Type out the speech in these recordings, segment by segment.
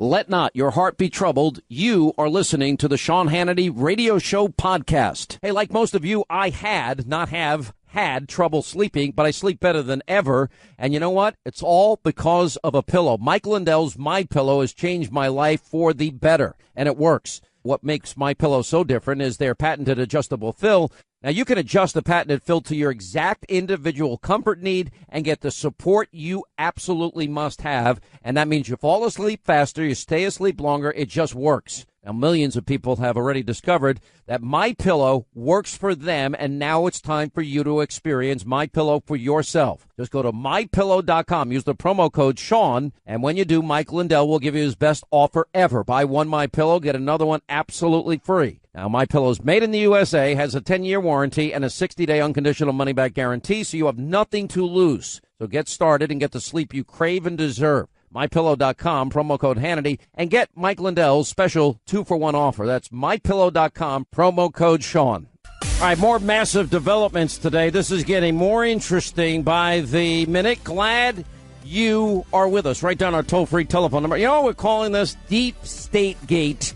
Let not your heart be troubled. You are listening to the Sean Hannity Radio Show podcast. Hey, like most of you, I had trouble sleeping, but I sleep better than ever. And you know what? It's all because of a pillow. Mike Lindell's My Pillow has changed my life for the better, and it works. What makes My Pillow so different is their patented adjustable fill. Now, you can adjust the patented fill to your exact individual comfort need and get the support you absolutely must have. And that means you fall asleep faster, you stay asleep longer. It just works. Now, millions of people have already discovered that My Pillow works for them, and now it's time for you to experience My Pillow for yourself. Just go to MyPillow.com. Use the promo code Sean, and when you do, Mike Lindell will give you his best offer ever. Buy one My Pillow, get another one absolutely free. Now, My Pillow is made in the USA, has a 10-year warranty, and a 60-day unconditional money-back guarantee, so you have nothing to lose. So get started and get the sleep you crave and deserve. MyPillow.com, promo code Hannity, and get Mike Lindell's special 2-for-1 offer. That's MyPillow.com, promo code Sean. All right, more massive developments today. This is getting more interesting by the minute. Glad you are with us. Write down our toll-free telephone number. You know, we're calling this Deep State Gate,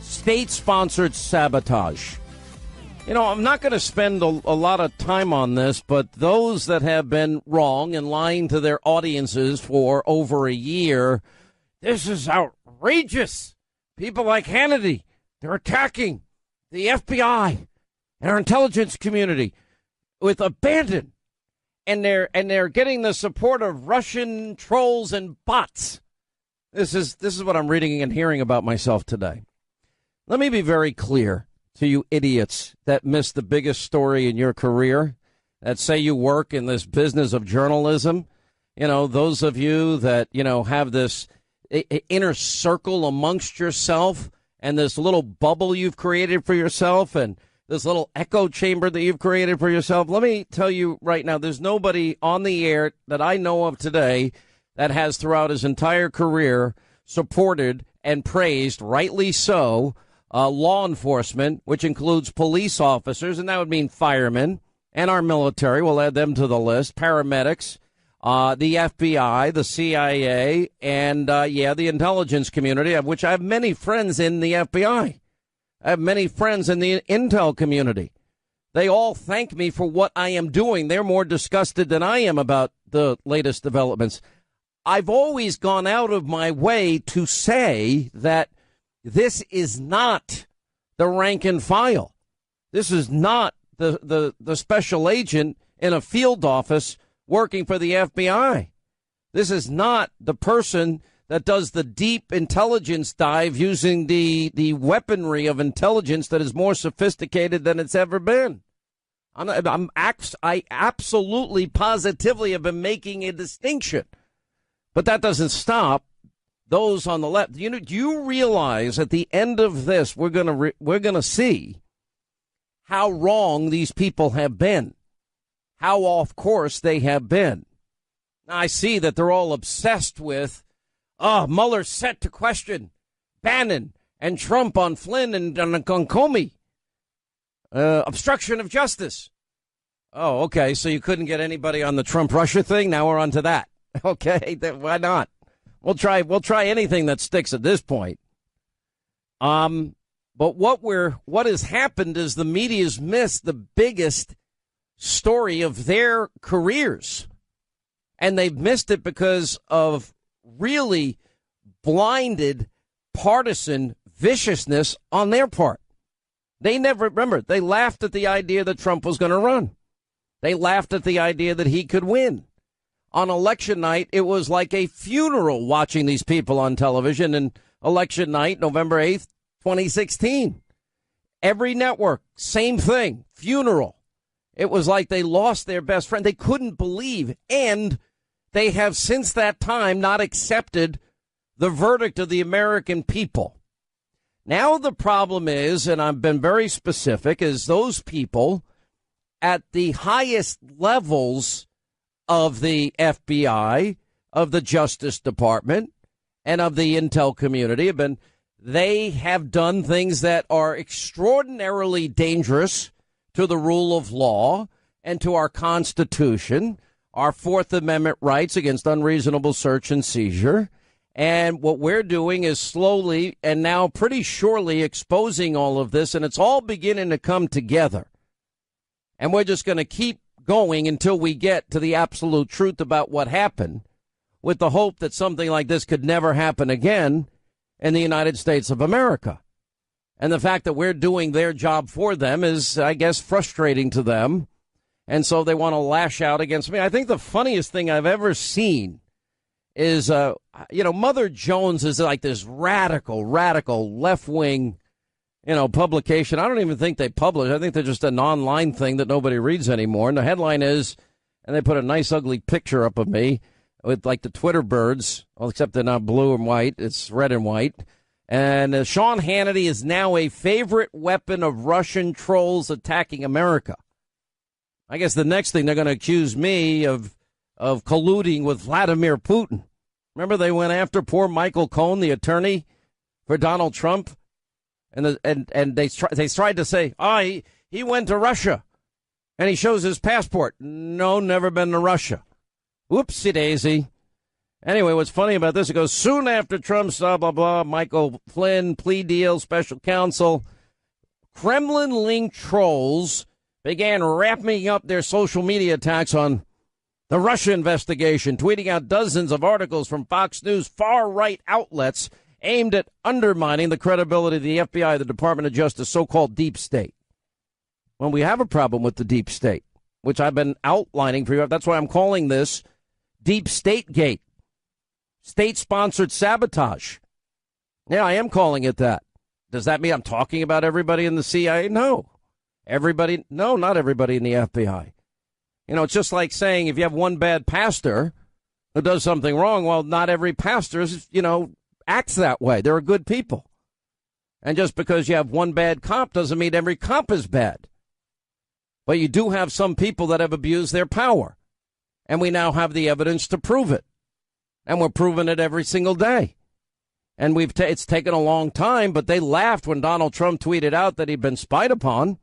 state-sponsored sabotage. You know, I'm not going to spend a lot of time on this, but those that have been wrong and lying to their audiences for over a year, this is outrageous. People like Hannity, they're attacking the FBI and our intelligence community with abandon, and they're getting the support of Russian trolls and bots. This is what I'm reading and hearing about myself today. Let me be very clear to you idiots that missed the biggest story in your career, that say you work in this business of journalism. You know, those of you that, you know, have this inner circle amongst yourself and this little bubble you've created for yourself and this little echo chamber that you've created for yourself. Let me tell you right now, there's nobody on the air that I know of today that has throughout his entire career supported and praised, rightly so, law enforcement, which includes police officers, and that would mean firemen, and our military. We'll add them to the list. Paramedics, the FBI, the CIA, and, the intelligence community, of which I have many friends in the FBI. I have many friends in the intel community. They all thank me for what I am doing. They're more disgusted than I am about the latest developments. I've always gone out of my way to say that this is not the rank and file. This is not the special agent in a field office working for the FBI. This is not the person that does the deep intelligence dive using the weaponry of intelligence that is more sophisticated than it's ever been. I absolutely, positively have been making a distinction. But that doesn't stop those on the left. Do you realize at the end of this, we're gonna see how wrong these people have been, how off course they have been. Now, I see that they're all obsessed with, Mueller's set to question Bannon and Trump on Flynn and on Comey, obstruction of justice. Oh, okay. So you couldn't get anybody on the Trump-Russia thing. Now we're on to that. Okay, why not? We'll try anything that sticks at this point. But what has happened is the media's missed the biggest story of their careers. And they've missed it because of really blinded partisan viciousness on their part. They laughed at the idea that Trump was going to run. They laughed at the idea that he could win. On election night, it was like a funeral watching these people on television. And election night, November 8th, 2016. Every network, same thing, funeral. It was like they lost their best friend. They couldn't believe. And they have since that time not accepted the verdict of the American people. Now the problem is, and I've been very specific, is those people at the highest levels of the FBI, of the Justice Department, and of the intel community they have done things that are extraordinarily dangerous to the rule of law and to our Constitution, our Fourth Amendment rights against unreasonable search and seizure. And what we're doing is slowly and now pretty surely exposing all of this, and it's all beginning to come together. And we're just going to keep going until we get to the absolute truth about what happened, with the hope that something like this could never happen again in the United States of America. And the fact that we're doing their job for them is, I guess, frustrating to them. And so they want to lash out against me. I think the funniest thing I've ever seen is, Mother Jones is like this radical left-wing, publication. I don't even think they publish. I think they're just an online thing that nobody reads anymore. And the headline is, and they put a nice ugly picture up of me with like the Twitter birds, well, except they're not blue and white. It's red and white. And Sean Hannity is now a favorite weapon of Russian trolls attacking America. I guess the next thing they're going to accuse me of colluding with Vladimir Putin. Remember they went after poor Michael Cohen, the attorney for Donald Trump, and they tried to say, he went to Russia, and he shows his passport. No, never been to Russia. Whoopsie daisy. Anyway, what's funny about this, it goes, soon after Trump's blah, blah, blah, Michael Flynn, plea deal, special counsel, Kremlin-linked trolls began wrapping up their social media attacks on the Russia investigation, tweeting out dozens of articles from Fox News far-right outlets aimed at undermining the credibility of the FBI, the Department of Justice, so-called deep state. Well, we have a problem with the deep state, which I've been outlining for you. That's why I'm calling this Deep State Gate. State-sponsored sabotage. Yeah, I am calling it that. Does that mean I'm talking about everybody in the CIA? No. Everybody? No, not everybody in the FBI. It's just like saying if you have one bad pastor who does something wrong, well, not every pastor, acts that way. They're good people. And just because you have one bad cop doesn't mean every cop is bad. But you do have some people that have abused their power. And we now have the evidence to prove it. And we're proving it every single day. And it's taken a long time, but they laughed when Donald Trump tweeted out that he'd been spied upon.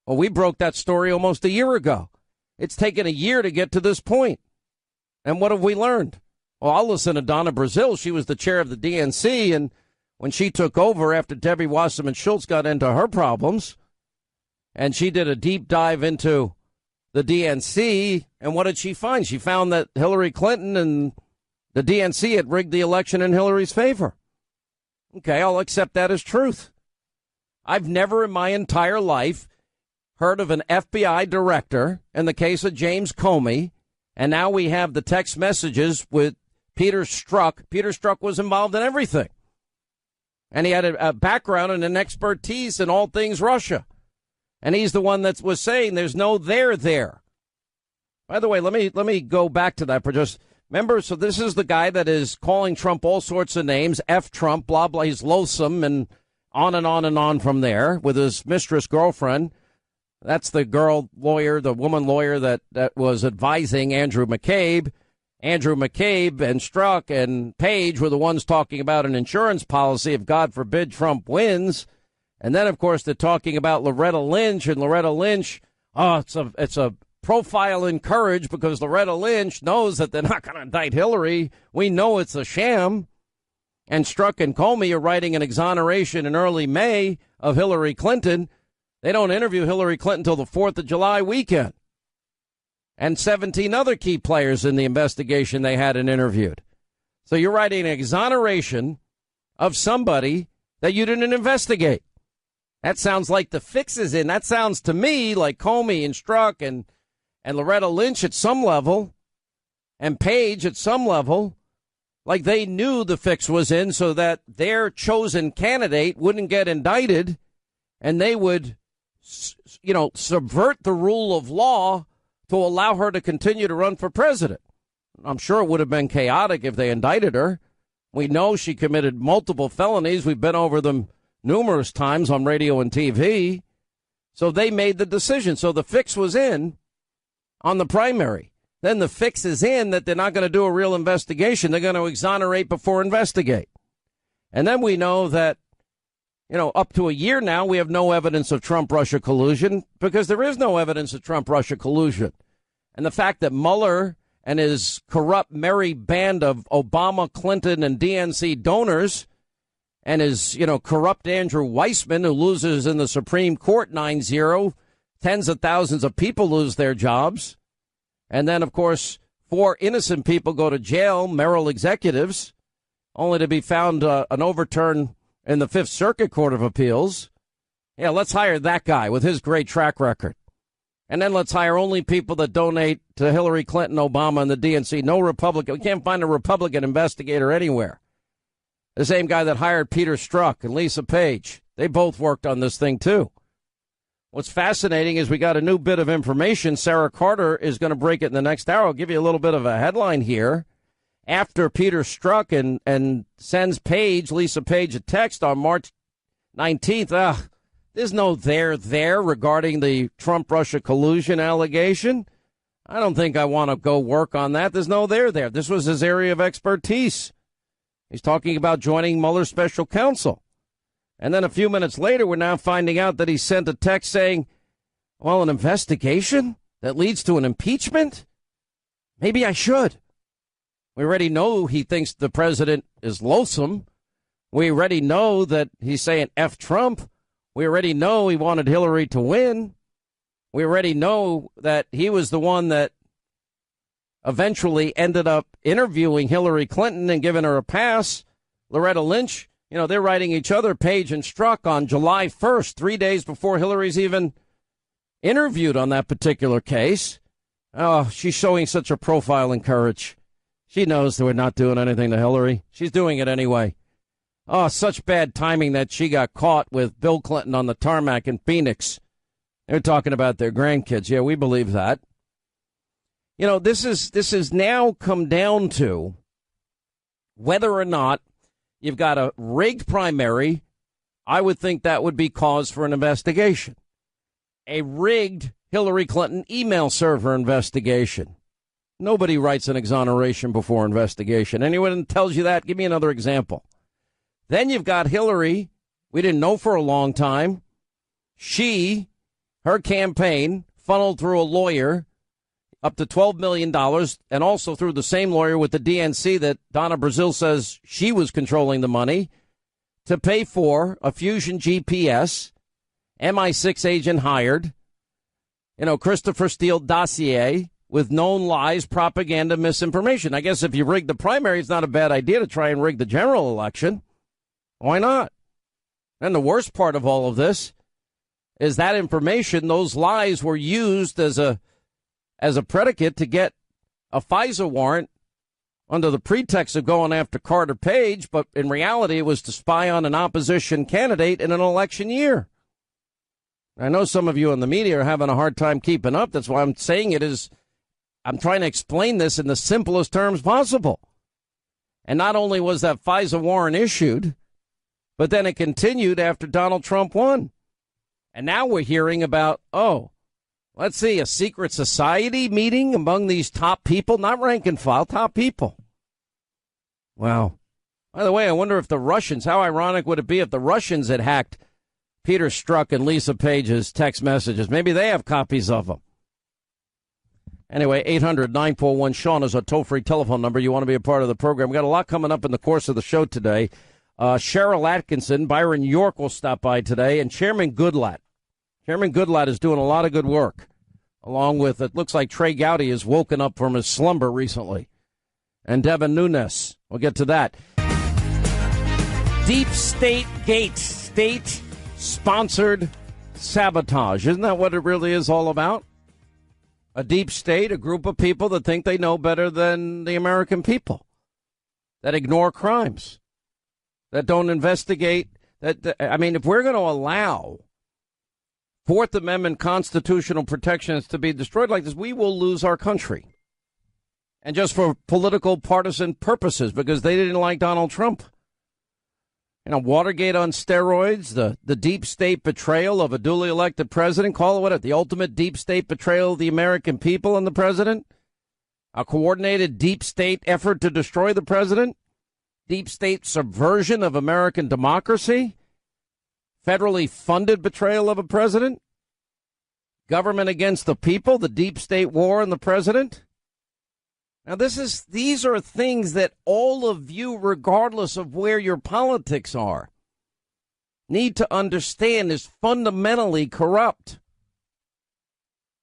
Well, we broke that story almost a year ago. It's taken a year to get to this point. And what have we learned? Well, I'll listen to Donna Brazile. She was the chair of the DNC, and when she took over after Debbie Wasserman Schultz got into her problems, and she did a deep dive into the DNC, and what did she find? She found that Hillary Clinton and the DNC had rigged the election in Hillary's favor. Okay, I'll accept that as truth. I've never in my entire life heard of an FBI director in the case of James Comey, and now we have the text messages with Peter Strzok. Peter Strzok was involved in everything, and he had a background and an expertise in all things Russia, and he's the one that was saying there's no there. By the way, let me go back to that for just. Remember, so this is the guy that is calling Trump all sorts of names, F Trump, blah, blah, he's loathsome, and on and on and on from there with his mistress girlfriend. That's the woman lawyer that was advising Andrew McCabe. Andrew McCabe and Strzok and Page were the ones talking about an insurance policy if, God forbid, Trump wins. And then, of course, they're talking about Loretta Lynch, and Loretta Lynch, it's a profile in courage because Loretta Lynch knows that they're not going to indict Hillary. We know it's a sham. And Strzok and Comey are writing an exoneration in early May of Hillary Clinton. They don't interview Hillary Clinton until the 4th of July weekend. And 17 other key players in the investigation they hadn't interviewed. So you're writing an exoneration of somebody that you didn't investigate. That sounds like the fix is in. That sounds to me like Comey and Strzok and Loretta Lynch at some level, and Page at some level, like they knew the fix was in so that their chosen candidate wouldn't get indicted, and they would, subvert the rule of law to allow her to continue to run for president. I'm sure it would have been chaotic if they indicted her. We know she committed multiple felonies. We've been over them numerous times on radio and TV. So they made the decision. So the fix was in on the primary. Then the fix is in that they're not going to do a real investigation. They're going to exonerate before investigate. And then we know that, up to a year now, we have no evidence of Trump-Russia collusion because there is no evidence of Trump-Russia collusion. And the fact that Mueller and his corrupt merry band of Obama, Clinton, and DNC donors, and his, corrupt Andrew Weissman, who loses in the Supreme Court 9-0. Tens of thousands of people lose their jobs. And then, of course, 4 innocent people go to jail, Merrill executives, only to be found an overturn in the Fifth Circuit Court of Appeals. Yeah, let's hire that guy with his great track record. And then let's hire only people that donate to Hillary Clinton, Obama, and the DNC. No Republican. We can't find a Republican investigator anywhere. The same guy that hired Peter Strzok and Lisa Page. They both worked on this thing, too. What's fascinating is we got a new bit of information. Sarah Carter is going to break it in the next hour. I'll give you a little bit of a headline here. After Peter Strzok and sends Page, Lisa Page, a text on March 19th, there's no there regarding the Trump-Russia collusion allegation. I don't think I want to go work on that. There's no there. This was his area of expertise. He's talking about joining Mueller's special counsel. And then a few minutes later, we're now finding out that he sent a text saying, well, an investigation that leads to an impeachment? Maybe I should. We already know he thinks the president is loathsome. We already know that he's saying F Trump. We already know he wanted Hillary to win. We already know that he was the one that eventually ended up interviewing Hillary Clinton and giving her a pass. Loretta Lynch, they're writing each other, Page and Strzok, on July 1st, 3 days before Hillary's even interviewed on that particular case. Oh, she's showing such a profile in courage. She knows that we're not doing anything to Hillary. She's doing it anyway. Oh, such bad timing that she got caught with Bill Clinton on the tarmac in Phoenix. They're talking about their grandkids. Yeah, we believe that. This is now come down to whether or not you've got a rigged primary. I would think that would be cause for an investigation. A rigged Hillary Clinton email server investigation. Nobody writes an exoneration before investigation. Anyone that tells you that, give me another example. Then you've got Hillary. We didn't know for a long time. Her campaign funneled through a lawyer up to $12 million, and also through the same lawyer with the DNC that Donna Brazile says she was controlling the money, to pay for a Fusion GPS, MI6 agent hired, Christopher Steele dossier with known lies, propaganda, misinformation. I guess if you rig the primary, it's not a bad idea to try and rig the general election. Why not? And the worst part of all of this is that information, those lies were used as a predicate to get a FISA warrant under the pretext of going after Carter Page, but in reality it was to spy on an opposition candidate in an election year. I know some of you in the media are having a hard time keeping up. That's why I'm saying I'm trying to explain this in the simplest terms possible. And not only was that FISA warrant issued, but then it continued after Donald Trump won. And now we're hearing about, let's see, a secret society meeting among these top people, not rank and file, top people. Wow. By the way, I wonder if the Russians, how ironic would it be if the Russians had hacked Peter Strzok and Lisa Page's text messages? Maybe they have copies of them. Anyway, 800-941-SEAN is our toll-free telephone number. You want to be a part of the program. We got a lot coming up in the course of the show today. Cheryl Atkinson, Byron York will stop by today, and Chairman Goodlatte. Chairman Goodlatte is doing a lot of good work, along with, it looks like Trey Gowdy has woken up from his slumber recently. And Devin Nunes. We'll get to that. Deep State Gate, state-sponsored sabotage. Isn't that what it really is all about? A deep state, a group of people that think they know better than the American people, that ignore crimes, that don't investigate. If we're going to allow Fourth Amendment constitutional protections to be destroyed like this, we will lose our country. And just for political partisan purposes, because they didn't like Donald Trump. Watergate on steroids, the deep state betrayal of a duly elected president, call it what, the ultimate deep state betrayal of the American people and the president, a coordinated deep state effort to destroy the president, deep state subversion of American democracy, federally funded betrayal of a president, government against the people, the deep state war on the president. Now, these are things that all of you, regardless of where your politics are, need to understand is fundamentally corrupt.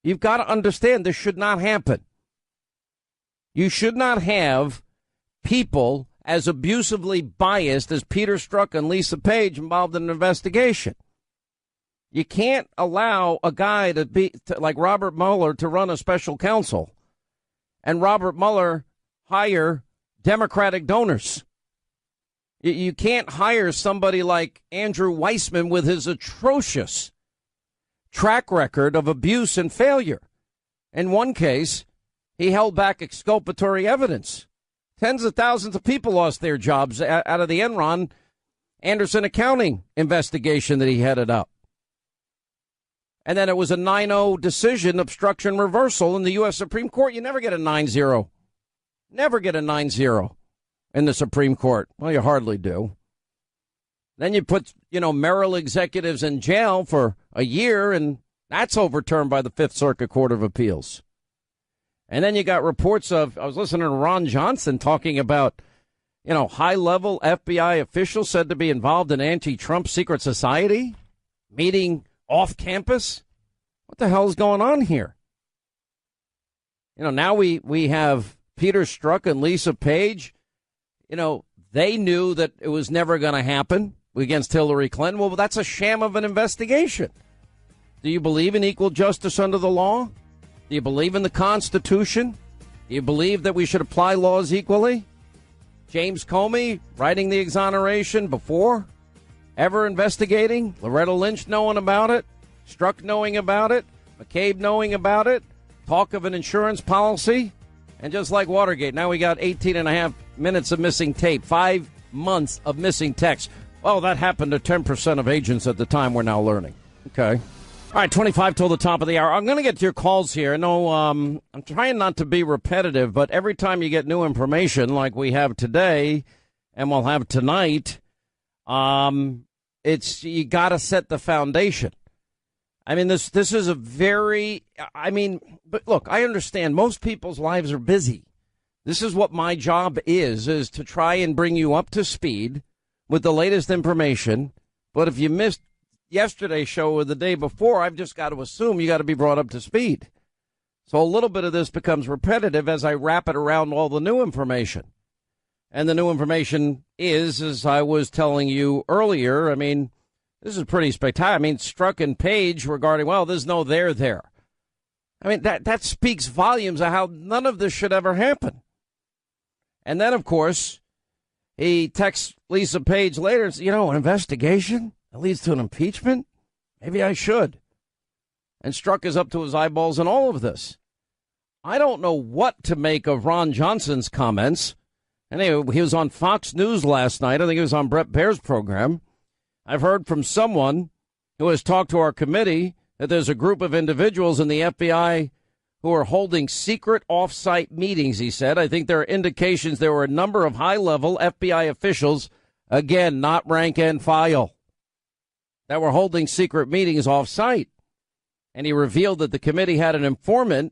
You've got to understand this should not happen. You should not have people as abusively biased as Peter Strzok and Lisa Page involved in an investigation. You can't allow a guy like Robert Mueller to run a special counsel and Robert Mueller hire Democratic donors. You can't hire somebody like Andrew Weissman with his atrocious track record of abuse and failure. In one case, he held back exculpatory evidence. Tens of thousands of people lost their jobs out of the Enron Anderson accounting investigation that he headed up. And then it was a 9-0 decision, obstruction reversal in the U.S. Supreme Court. You never get a 9-0. Never get a 9-0 in the Supreme Court. Well, you hardly do. Then you put, Merrill executives in jail for a year, and that's overturned by the Fifth Circuit Court of Appeals. And then you got reports I was listening to Ron Johnson talking about, high-level FBI officials said to be involved in anti-Trump secret society, meeting off campus. What the hell is going on here? Now we have Peter Strzok and Lisa Page. They knew that it was never going to happen against Hillary Clinton. Well, that's a sham of an investigation. Do you believe in equal justice under the law? Do you believe in the Constitution? Do you believe that we should apply laws equally? James Comey writing the exoneration before ever investigating, Loretta Lynch knowing about it, Strzok knowing about it, McCabe knowing about it, talk of an insurance policy, and just like Watergate, now we got 18 and a half minutes of missing tape, 5 months of missing text. Well, that happened to 10% of agents at the time, we're now learning. Okay. All right, 25 till the top of the hour. I'm going to get to your calls here. No, I'm trying not to be repetitive, but every time you get new information like we have today and we'll have tonight, you got to set the foundation. I mean, this is but look, I understand most people's lives are busy. This is what my job is to try and bring you up to speed with the latest information. But if you missed yesterday's show or the day before, I've just got to assume you got to be brought up to speed. So a little bit of this becomes repetitive as I wrap it around all the new information. And the new information is, as I was telling you earlier, this is pretty spectacular. Strzok and Page regarding, there's no there there. That speaks volumes of how none of this should ever happen. And then, of course, he texts Lisa Page later and says, an investigation that leads to an impeachment? Maybe I should. And Strzok is up to his eyeballs in all of this. I don't know what to make of Ron Johnson's comments. Anyway, he was on Fox News last night. I think he was on Brett Baer's program. I've heard from someone who has talked to our committee that there's a group of individuals in the FBI who are holding secret off-site meetings, he said. I think there are indications there were a number of high-level FBI officials, again, not rank and file, that were holding secret meetings off-site. And he revealed that the committee had an informant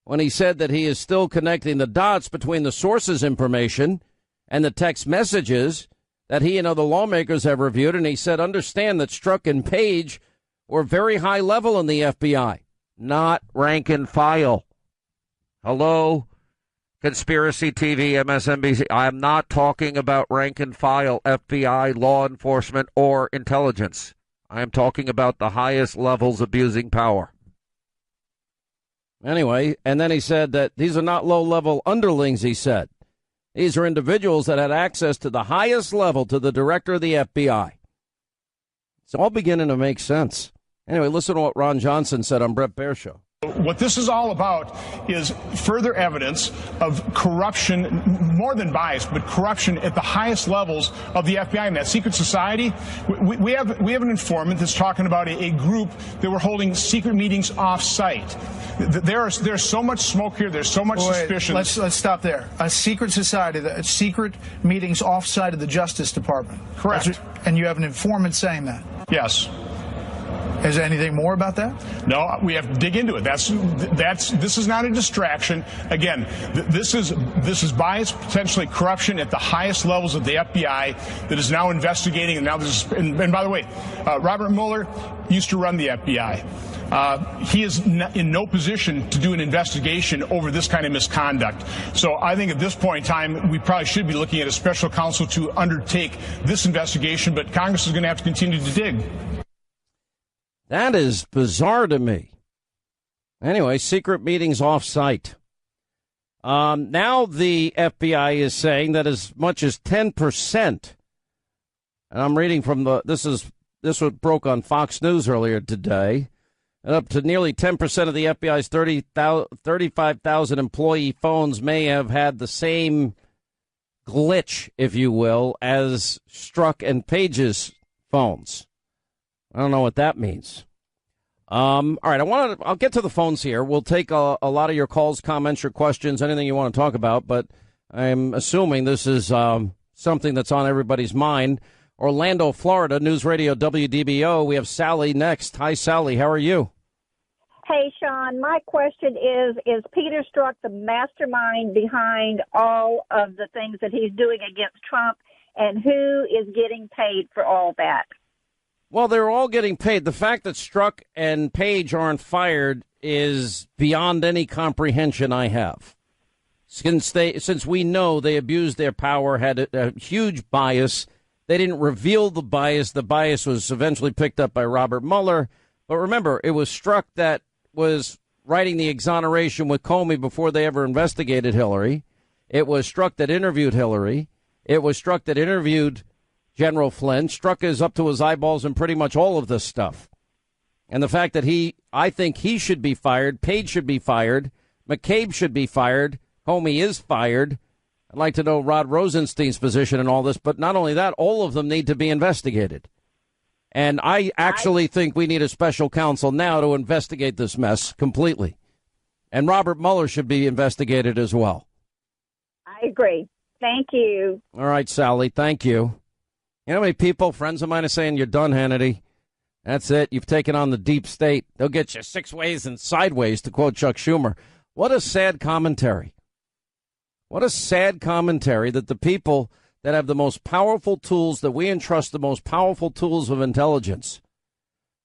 when he said that he is still connecting the dots between the source's information and the text messages that he and other lawmakers have reviewed. And he said, understand that Strzok and Page were very high level in the FBI, not rank and file. Hello, Conspiracy TV, MSNBC. I'm not talking about rank and file, FBI, law enforcement, or intelligence. I am talking about the highest levels abusing power. Anyway, and then he said that these are not low-level underlings, he said. These are individuals that had access to the highest level, to the director of the FBI. It's all beginning to make sense. Anyway, listen to what Ron Johnson said on Brett Baer's show. What this is all about is further evidence of corruption, more than bias, but corruption at the highest levels of the FBI and that secret society. We have an informant that's talking about a group that were holding secret meetings off-site. There's so much smoke here. There's so much suspicion. Let's stop there. A secret society, secret meetings off-site of the Justice Department. Correct. And you have an informant saying that. Yes. Is there anything more about that? No, we have to dig into it. This is not a distraction. Again, this is bias, potentially corruption at the highest levels of the FBI that is now investigating. And now and by the way, Robert Mueller used to run the FBI. He is in no position to do an investigation over this kind of misconduct. So I think at this point in time, we probably should be looking at a special counsel to undertake this investigation, but Congress is going to have to continue to dig. That is bizarre to me. Anyway, secret meetings off-site. Now the FBI is saying that as much as 10%, and I'm reading from this was broke on Fox News earlier today, and up to nearly 10% of the FBI's 35,000 employee phones may have had the same glitch, if you will, as Strzok and Page's phones. I don't know what that means. All right, I'll get to the phones here. We'll take a lot of your calls, comments, your questions, anything you want to talk about, but I'm assuming this is something that's on everybody's mind. Orlando, Florida, News Radio WDBO. We have Sally next. Hi, Sally. How are you? Hey, Sean. My question is Peter Strzok the mastermind behind all of the things that he's doing against Trump, and who is getting paid for all that? Well, they're all getting paid. The fact that Strzok and Page aren't fired is beyond any comprehension I have. Since we know they abused their power, had a huge bias. They didn't reveal the bias. The bias was eventually picked up by Robert Mueller. But remember, it was Strzok that was writing the exoneration with Comey before they ever investigated Hillary. It was Strzok that interviewed Hillary. It was Strzok that interviewed General Flynn. Strzok is up to his eyeballs in pretty much all of this stuff. And the fact that I think he should be fired, Page should be fired, McCabe should be fired, Comey is fired. I'd like to know Rod Rosenstein's position in all this, but not only that, all of them need to be investigated. And I actually think we need a special counsel now to investigate this mess completely. And Robert Mueller should be investigated as well. I agree. Thank you. All right, Sally, thank you. You know how many people, friends of mine, are saying, you're done, Hannity. That's it. You've taken on the deep state. They'll get you 6 ways and sideways, to quote Chuck Schumer. What a sad commentary. What a sad commentary that the people that have the most powerful tools, that we entrust the most powerful tools of intelligence,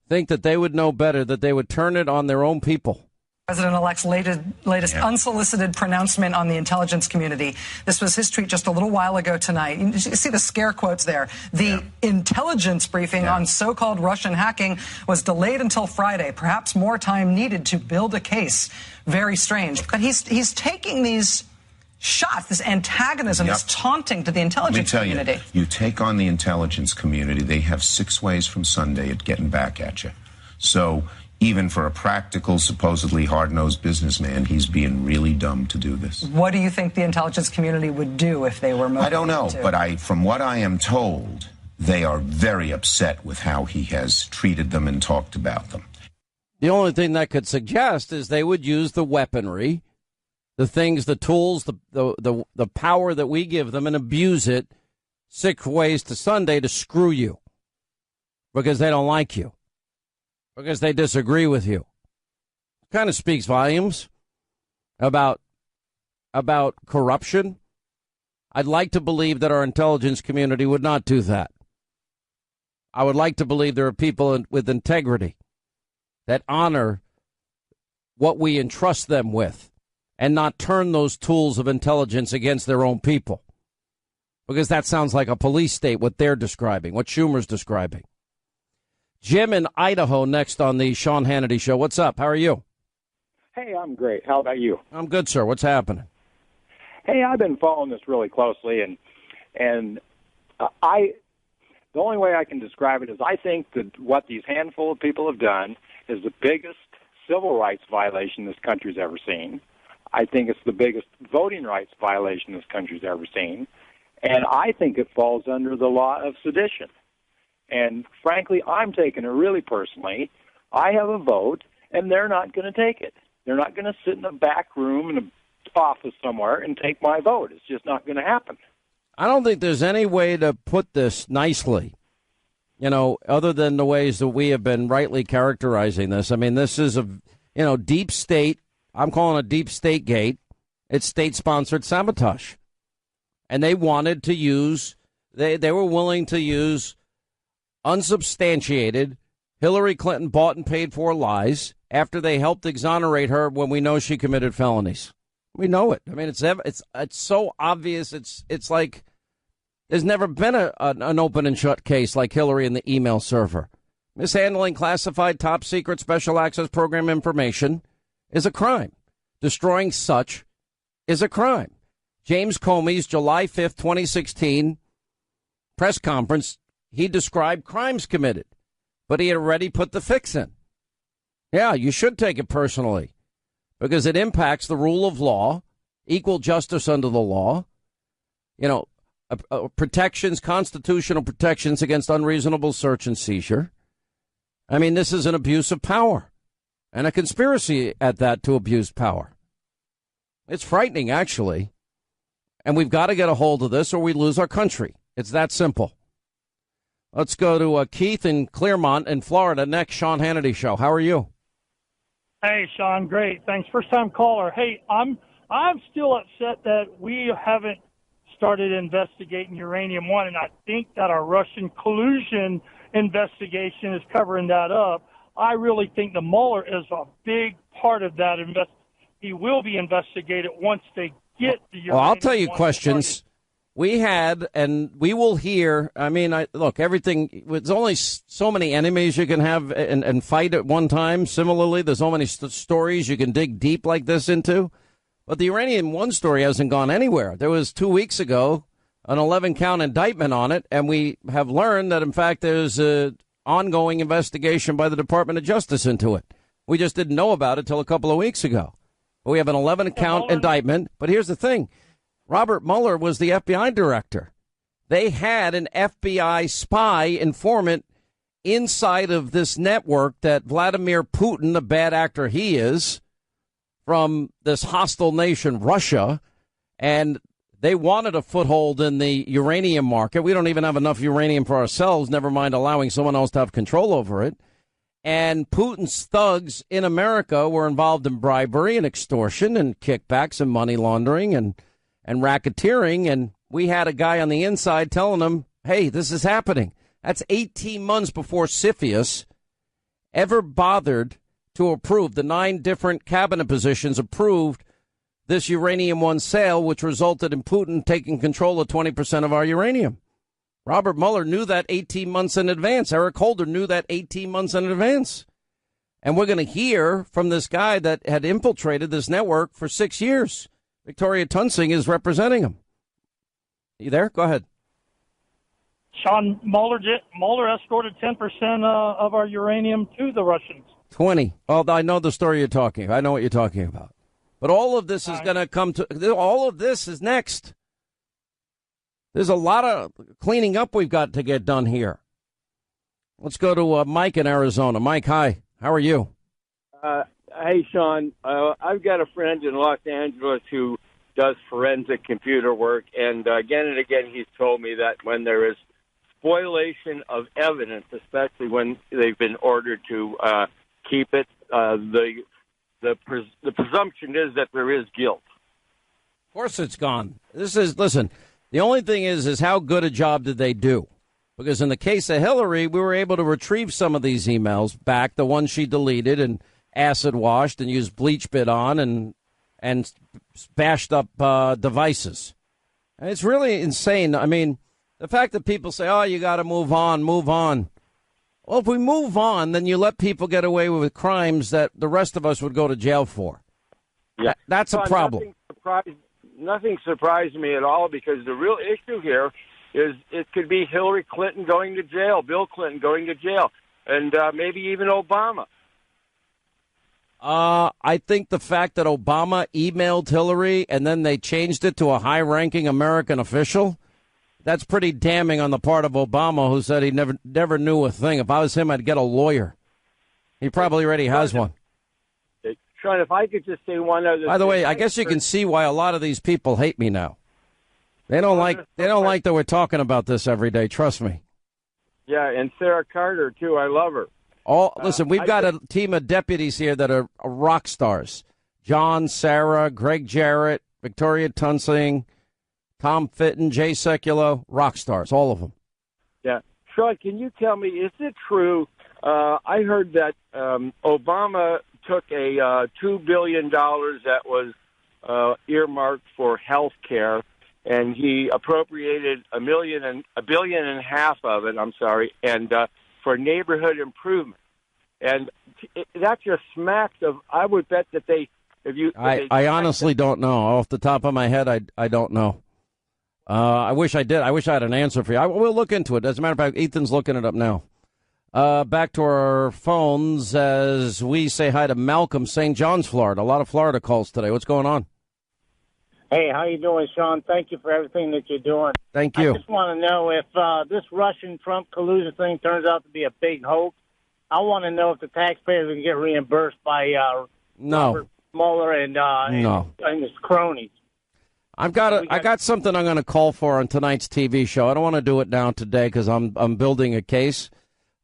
think that they would know better, that they would turn it on their own people. President-elect's latest unsolicited pronouncement on the intelligence community. This was his tweet just a little while ago tonight. You see the scare quotes there. The intelligence briefing on so-called Russian hacking was delayed until Friday. Perhaps more time needed to build a case. Very strange. But he's taking these shots, this antagonism, this taunting to the intelligence community. You take on the intelligence community, they have 6 ways from Sunday at getting back at you. So even for a practical, supposedly hard-nosed businessman, he's being really dumb to do this. What do you think the intelligence community would do if they were motivated? I don't know, but from what I am told, they are very upset with how he has treated them and talked about them. The only thing that could suggest is they would use the weaponry, the things, the tools, the power that we give them, and abuse it 6 ways to Sunday to screw you because they don't like you, because they disagree with you. Kind of speaks volumes about corruption. I'd like to believe that our intelligence community would not do that. I would like to believe there are people with integrity that honor what we entrust them with, and not turn those tools of intelligence against their own people. Because that sounds like a police state, what they're describing, what Schumer's describing. Jim in Idaho next on the Sean Hannity Show. What's up? How are you? Hey, I'm great. How about you? I'm good, sir. What's happening? Hey, I've been following this really closely, and the only way I can describe it is I think that what these handful of people have done is the biggest civil rights violation this country's ever seen. I think it's the biggest voting rights violation this country's ever seen. And I think it falls under the law of sedition. And frankly, I'm taking it really personally. I have a vote, and they're not going to take it. They're not going to sit in a back room in an office somewhere and take my vote. It's just not going to happen. I don't think there's any way to put this nicely. other than the ways that we have been rightly characterizing this. I mean, this is a, deep state. I'm calling it deep state gate. It's state-sponsored sabotage. And they wanted to use, they were willing to use unsubstantiated Hillary Clinton bought and paid for lies after they helped exonerate her when we know she committed felonies. We know it. I mean, it's so obvious. It's like there's never been an open and shut case like Hillary and the email server. Mishandling classified top secret special access program information is a crime. Destroying such is a crime. James Comey's July 5th, 2016 press conference, he described crimes committed, but he had already put the fix in. Yeah, you should take it personally because it impacts the rule of law, equal justice under the law, protections, constitutional protections against unreasonable search and seizure. I mean, this is an abuse of power and a conspiracy at that to abuse power. It's frightening, actually. And we've got to get a hold of this or we lose our country. It's that simple. Let's go to Keith in Claremont in Florida. Next, Sean Hannity Show. How are you? Hey, Sean. Great. Thanks. First-time caller. Hey, I'm still upset that we haven't started investigating Uranium One, and I think that our Russian collusion investigation is covering that up. I really think the Mueller is a big part of that. He will be investigated once they get the Uranium. Well, I'll tell you One questions. started. We had, and we will hear, I mean, look, everything, there's only so many enemies you can have and fight at one time. Similarly, there's so many stories you can dig deep like this into. But the Uranium One story hasn't gone anywhere. There was 2 weeks ago an 11-count indictment on it, and we have learned that, in fact, there's an ongoing investigation by the Department of Justice into it. We just didn't know about it till a couple of weeks ago. But we have an 11-count indictment. But here's the thing. Robert Mueller was the FBI director. They had an FBI spy informant inside of this network that Vladimir Putin, the bad actor he is, from this hostile nation, Russia, and they wanted a foothold in the uranium market. We don't even have enough uranium for ourselves, never mind allowing someone else to have control over it. And Putin's thugs in America were involved in bribery and extortion and kickbacks and money laundering and racketeering, and we had a guy on the inside telling them, hey, this is happening. That's 18 months before CFIUS ever bothered to approve. The 9 different cabinet positions approved this Uranium One sale, which resulted in Putin taking control of 20% of our uranium. Robert Mueller knew that 18 months in advance. Eric Holder knew that 18 months in advance. And we're going to hear from this guy that had infiltrated this network for 6 years. Victoria Tunsing is representing him. You there? Go ahead. Sean, Mueller escorted 10% of our uranium to the Russians. 20. Oh, I know the story you're talking about. I know what you're talking about. But all of this is going to come to, all of this is next. There's a lot of cleaning up we've got to get done here. Let's go to Mike in Arizona. Mike, hi. How are you? Hey, Sean, I've got a friend in Los Angeles who does forensic computer work, and again he's told me that when there is spoliation of evidence, especially when they've been ordered to keep it, the presumption is that there is guilt. Of course it's gone. Listen, the only thing is how good a job did they do? Because in the case of Hillary, we were able to retrieve some of these emails back, the ones she deleted and acid washed and used bleach bit on and bashed up devices. And it's really insane. I mean, the fact that people say, oh, you got to move on. Well, if we move on, then you let people get away with crimes that the rest of us would go to jail for. Yeah, that's a problem. Nothing surprised me at all, because the real issue here is it could be Hillary Clinton going to jail, Bill Clinton going to jail, and maybe even Obama. I think the fact that Obama emailed Hillary and then they changed it to a high-ranking American official, that's pretty damning on the part of Obama, who said he never knew a thing. If I was him, I'd get a lawyer. He probably already has one. Sean, if I could just say one other thing. By the way, I guess you can see why a lot of these people hate me now. They don't like that we're talking about this every day. Trust me. Yeah, and Sarah Carter, too. I love her. Listen, we've got a team of deputies here that are rock stars. John, Sarah, Greg Jarrett, Victoria Tunsing, Tom Fitton, Jay Sekulow, rock stars, all of them. Yeah. Sean, can you tell me, is it true? I heard that Obama took a $2 billion that was earmarked for health care, and he appropriated $1.5 billion of it, and for neighborhood improvement. And that just smacks of, I would bet that I honestly don't know. Off the top of my head, I don't know. I wish I did. I wish I had an answer for you. We'll look into it. As a matter of fact, Ethan's looking it up now. Back to our phones as we say hi to Malcolm, St. John's, Florida. A lot of Florida calls today. What's going on? Hey, how you doing, Sean? Thank you for everything that you're doing. Thank you. I just want to know if this Russian-Trump collusion thing turns out to be a big hoax. I want to know if the taxpayers can get reimbursed by Robert Mueller and his cronies. I got something I'm going to call for on tonight's TV show. I don't want to do it now today because I'm building a case.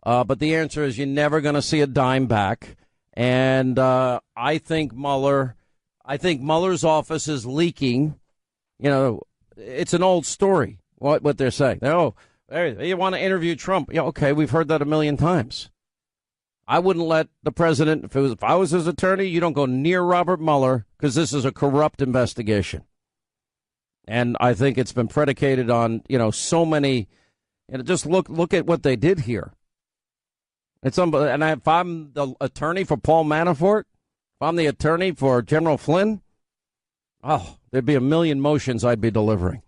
But the answer is you're never going to see a dime back. And I think Mueller's office is leaking. You know, it's an old story, what they're saying. Oh, you want to interview Trump. Yeah, okay, we've heard that a million times. I wouldn't let the president, if I was his attorney, you don't go near Robert Mueller because this is a corrupt investigation. And I think it's been predicated on, so many, just look at what they did here. It's unbelievable. And if I'm the attorney for Paul Manafort, if I'm the attorney for General Flynn, there'd be a million motions I'd be delivering.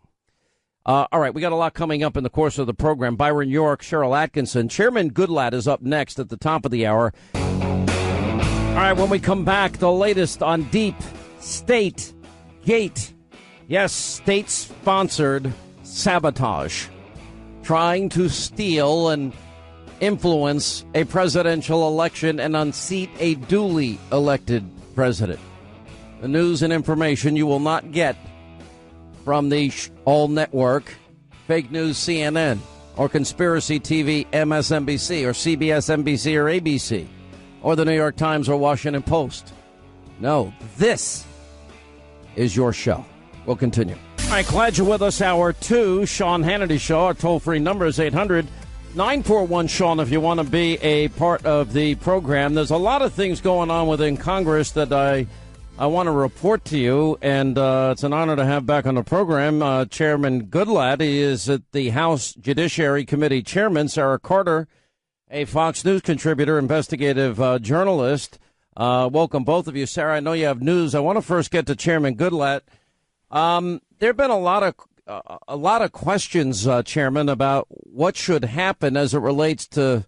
All right, we got a lot coming up in the course of the program. Byron York, Cheryl Atkinson. Chairman Goodlatte is up next at the top of the hour. All right, when we come back, the latest on Deep State Gate. Yes, state-sponsored sabotage. Trying to steal and influence a presidential election and unseat a duly elected president. The news and information you will not get from the All Network, Fake News CNN, or Conspiracy TV MSNBC, or CBS, NBC, or ABC, or the New York Times or Washington Post. No, this is your show. We'll continue. All right, glad you're with us. Hour 2, Sean Hannity Show. Our toll-free number is 800-941-SEAN if you want to be a part of the program. There's a lot of things going on within Congress that I want to report to you, and it's an honor to have back on the program Chairman Goodlatte. He is the House Judiciary Committee Chairman. Sarah Carter, a Fox News contributor, investigative journalist. Welcome, both of you. Sarah, I know you have news. I want to first get to Chairman Goodlatte. There have been a lot of questions, Chairman, about what should happen as it relates to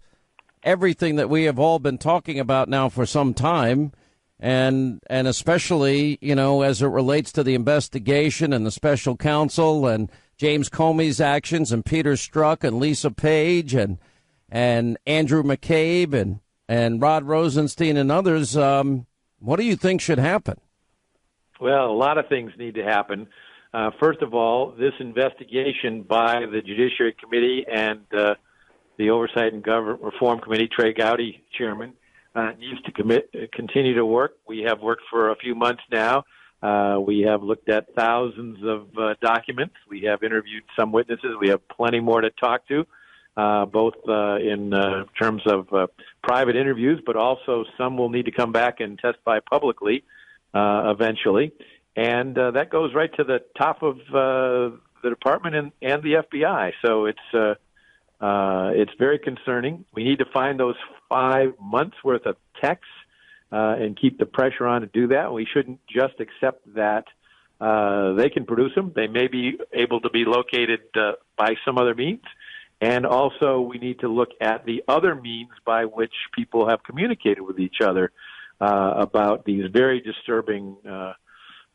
everything that we have all been talking about now for some time. And especially, as it relates to the investigation and the special counsel and James Comey's actions and Peter Strzok and Lisa Page and Andrew McCabe and Rod Rosenstein and others, what do you think should happen? Well, a lot of things need to happen. First of all, this investigation by the Judiciary Committee and the Oversight and Government Reform Committee, Trey Gowdy, chairman, needs to continue to work. We have worked for a few months now. We have looked at thousands of documents. We have interviewed some witnesses. We have plenty more to talk to, both in terms of private interviews, but also some will need to come back and testify publicly eventually. And that goes right to the top of the department and the FBI. So it's very concerning. We need to find those 5 months worth of texts and keep the pressure on to do that. We shouldn't just accept that they can produce them. They may be able to be located by some other means. And also we need to look at the other means by which people have communicated with each other about these very disturbing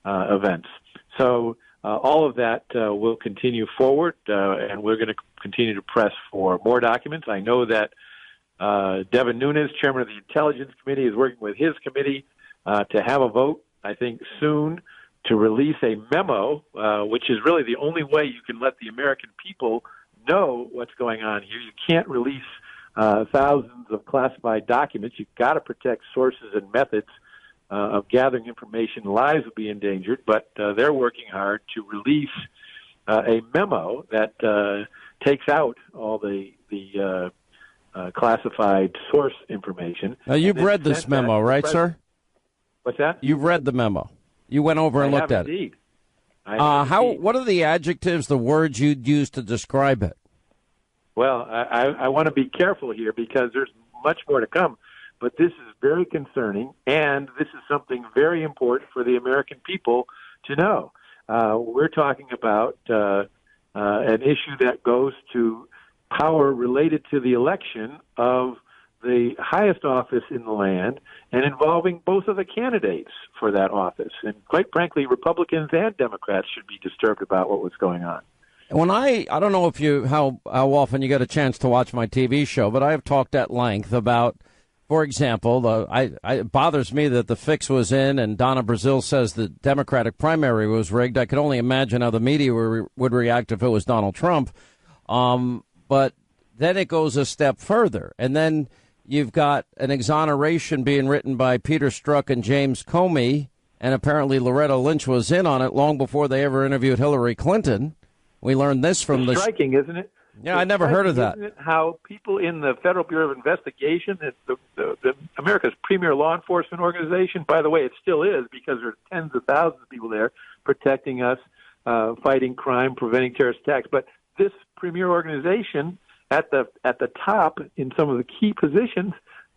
events. So all of that will continue forward, and we're going to continue to press for more documents. I know that Devin Nunes, chairman of the Intelligence Committee, is working with his committee to have a vote, I think, soon to release a memo, which is really the only way you can let the American people know what's going on here. You can't release thousands of classified documents. You've got to protect sources and methods of gathering information. Lives will be endangered, but they're working hard to release a memo that takes out all the classified source information. Now, you've read this memo, right, sir? What's that? You've read the memo. You went over and looked at indeed. it. What are the adjectives, the words you'd use to describe it? Well, I want to be careful here because there's much more to come. But this is very concerning, and this is something very important for the American people to know. We're talking about an issue that goes to power related to the election of the highest office in the land and involving both of the candidates for that office. And quite frankly, Republicans and Democrats should be disturbed about what was going on. When I don't know if how often you get a chance to watch my TV show, but I have talked at length about, for example, it bothers me that the fix was in and Donna Brazile says the Democratic primary was rigged. I could only imagine how the media would react if it was Donald Trump. But then it goes a step further. And then you've got an exoneration being written by Peter Strzok and James Comey, and apparently Loretta Lynch was in on it long before they ever interviewed Hillary Clinton. We learned this from it's striking, isn't it? Yeah, I never heard of that. Isn't it how people in the Federal Bureau of Investigation, the America's premier law enforcement organization, by the way, it still is because there are tens of thousands of people there protecting us, fighting crime, preventing terrorist attacks. But this premier organization at the top in some of the key positions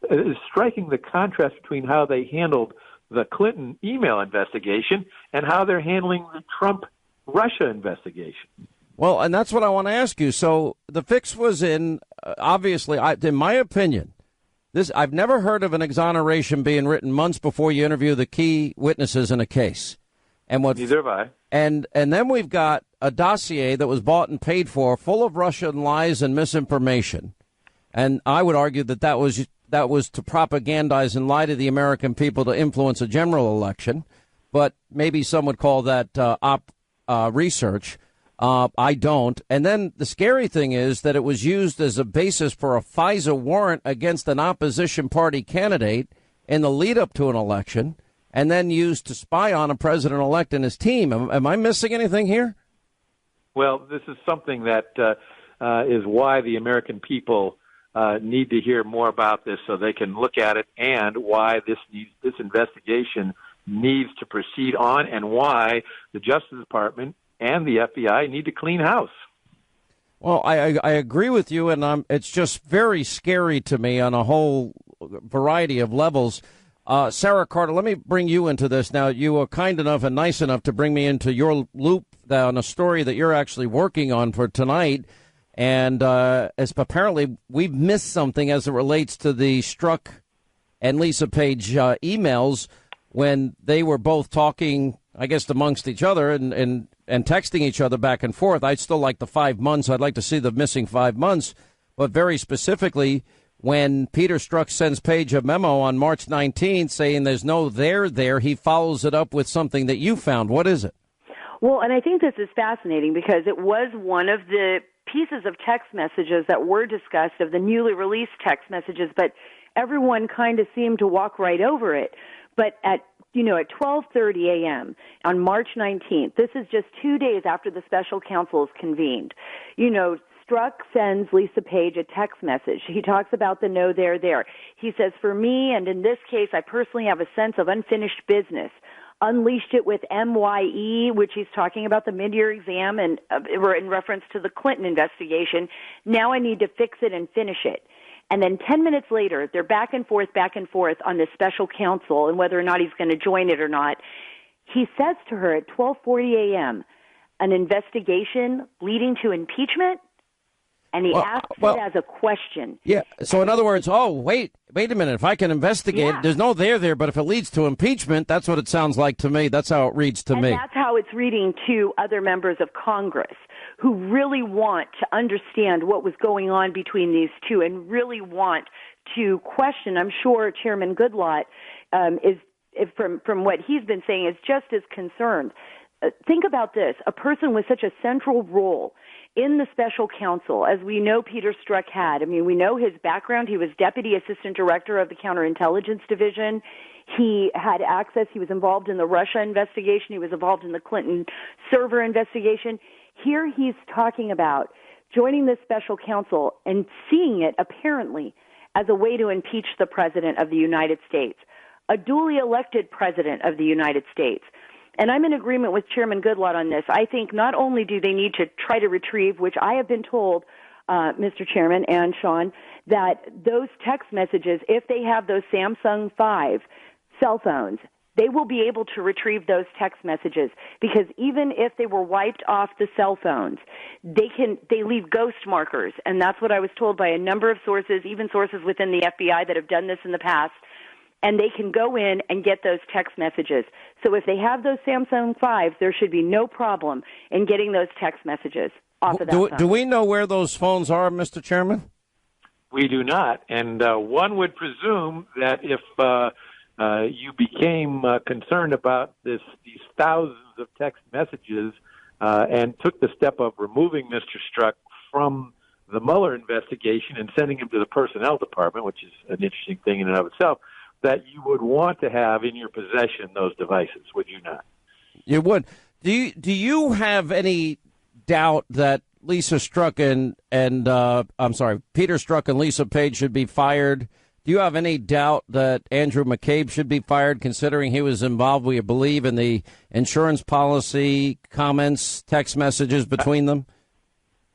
is striking the contrast between how they handled the Clinton email investigation and how they're handling the Trump Russia investigation. Well, and that's what I want to ask you. So the fix was in, obviously, in my opinion, I've never heard of an exoneration being written months before you interview the key witnesses in a case. And neither have I. And then we've got a dossier that was bought and paid for, full of Russian lies and misinformation. And I would argue that was to propagandize and lie to the American people to influence a general election. But maybe some would call that research. I don't. And then the scary thing is that it was used as a basis for a FISA warrant against an opposition party candidate in the lead up to an election, and then used to spy on a president-elect and his team. Am I missing anything here? Well, this is something that is why the American people need to hear more about this so they can look at it, and why this investigation needs to proceed on, and why the Justice Department and the FBI need to clean house. Well, I agree with you, and it's just very scary to me on a whole variety of levels. Sarah Carter, let me bring you into this. Now, you were kind enough and nice enough to bring me into your loop on a story that you're actually working on for tonight. And as apparently we've missed something as it relates to the Strzok and Lisa Page emails when they were both talking, I guess, amongst each other and texting each other back and forth. I'd still like the 5 months. I'd like to see the missing 5 months. But very specifically, when Peter Strzok sends Page a memo on March 19th saying there's no there, he follows it up with something that you found. What is it? Well, and I think this is fascinating because it was one of the pieces of text messages that were discussed, of the newly released text messages, but everyone kind of seemed to walk right over it. But at 12:30 a.m. on March 19th, this is just 2 days after the special counsel is convened, Strzok sends Lisa Page a text message. He talks about the no there. He says, for me, and in this case, I personally have a sense of unfinished business. Unleashed it with MYE, which he's talking about the mid-year exam and in reference to the Clinton investigation. Now I need to fix it and finish it. And then 10 minutes later, they're back and forth on this special counsel and whether or not he's going to join it or not. He says to her at 12:40 a.m., an investigation leading to impeachment? And he asks it as a question. Yeah. So in other words, wait a minute. If I can investigate, there's no there, but if it leads to impeachment, that's what it sounds like to me. That's how it reads to me. That's how it's reading to other members of Congress who really want to understand what was going on between these two and really want to question. I'm sure Chairman Goodlatte from what he's been saying, is just as concerned. Think about this. A person with such a central role in the special counsel, as we know Peter Strzok had. I mean, we know his background. He was Deputy Assistant Director of the Counterintelligence Division. He had access. He was involved in the Russia investigation. He was involved in the Clinton server investigation. Here he's talking about joining this special counsel and seeing it apparently as a way to impeach the President of the United States, a duly elected President of the United States. And I'm in agreement with Chairman Goodlatte on this. I think not only do they need to try to retrieve, which I have been told, Mr. Chairman and Sean, that those text messages, if they have those Samsung 5 cell phones, they will be able to retrieve those text messages, because even if they were wiped off the cell phones, they leave ghost markers. And that's what I was told by a number of sources, even sources within the FBI that have done this in the past. And they can go in and get those text messages. So if they have those Samsung 5s, there should be no problem in getting those text messages off of that phone. Do we know where those phones are, Mr. Chairman? We do not. And one would presume that if you became concerned about these thousands of text messages and took the step of removing Mr. Strzok from the Mueller investigation and sending him to the personnel department, which is an interesting thing in and of itself, that you would want to have in your possession those devices, would you not? You would. Do you have any doubt that Peter Strzok and Lisa Page should be fired? Do you have any doubt that Andrew McCabe should be fired, considering he was involved, we believe, in the insurance policy comments, text messages between them?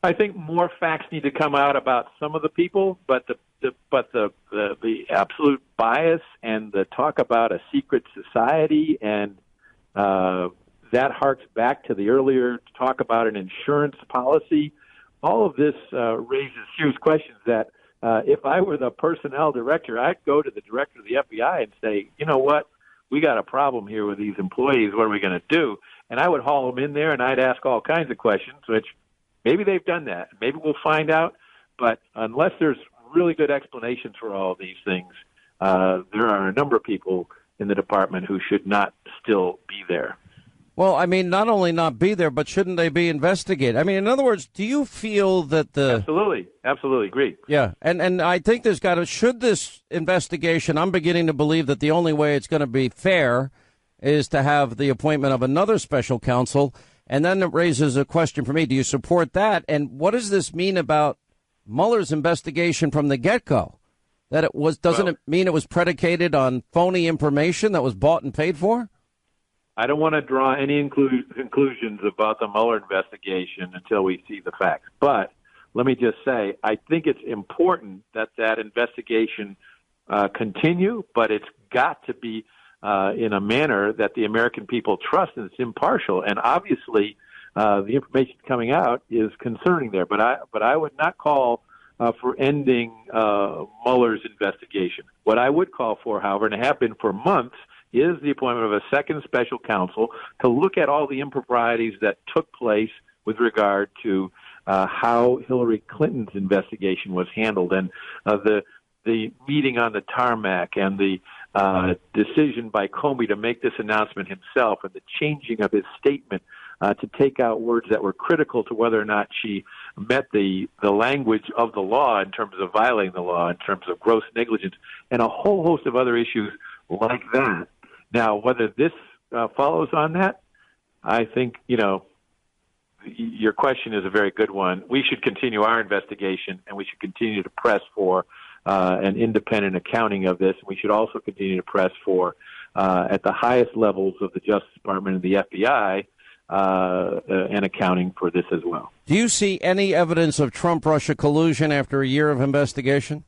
I think more facts need to come out about some of the people, but the absolute bias and the talk about a secret society and that harks back to the earlier talk about an insurance policy. All of this raises serious questions that if I were the personnel director, I'd go to the director of the FBI and say, you know what, we got a problem here with these employees. What are we going to do? And I would haul them in there and I'd ask all kinds of questions, which maybe they've done that. Maybe we'll find out. But unless there's really good explanations for all of these things, there are a number of people in the department who should not still be there. Well, I mean, not only not be there, but shouldn't they be investigated? I mean, in other words, do you feel that Absolutely agree. Yeah, and I think there's got to, should this investigation, I'm beginning to believe that the only way it's going to be fair is to have the appointment of another special counsel, and then it raises a question for me. Do you support that? And what does this mean about Mueller's investigation from the get-go? That it was, doesn't it mean it was predicated on phony information that was bought and paid for? I don't want to draw any conclusions about the Mueller investigation until we see the facts. But let me just say, I think it's important that that investigation continue, but it's got to be in a manner that the American people trust and it's impartial. And obviously, the information coming out is concerning there. But I would not call for ending Mueller's investigation. What I would call for, however, and have been for months, is the appointment of a second special counsel to look at all the improprieties that took place with regard to how Hillary Clinton's investigation was handled, and the meeting on the tarmac, and the decision by Comey to make this announcement himself, and the changing of his statement to take out words that were critical to whether or not she met the language of the law in terms of violating the law, in terms of gross negligence, and a whole host of other issues like that. Now, whether this follows on that, I think, your question is a very good one. We should continue our investigation, and we should continue to press for an independent accounting of this. We should also continue to press for, at the highest levels of the Justice Department and the FBI, an accounting for this as well. Do you see any evidence of Trump-Russia collusion after a year of investigation?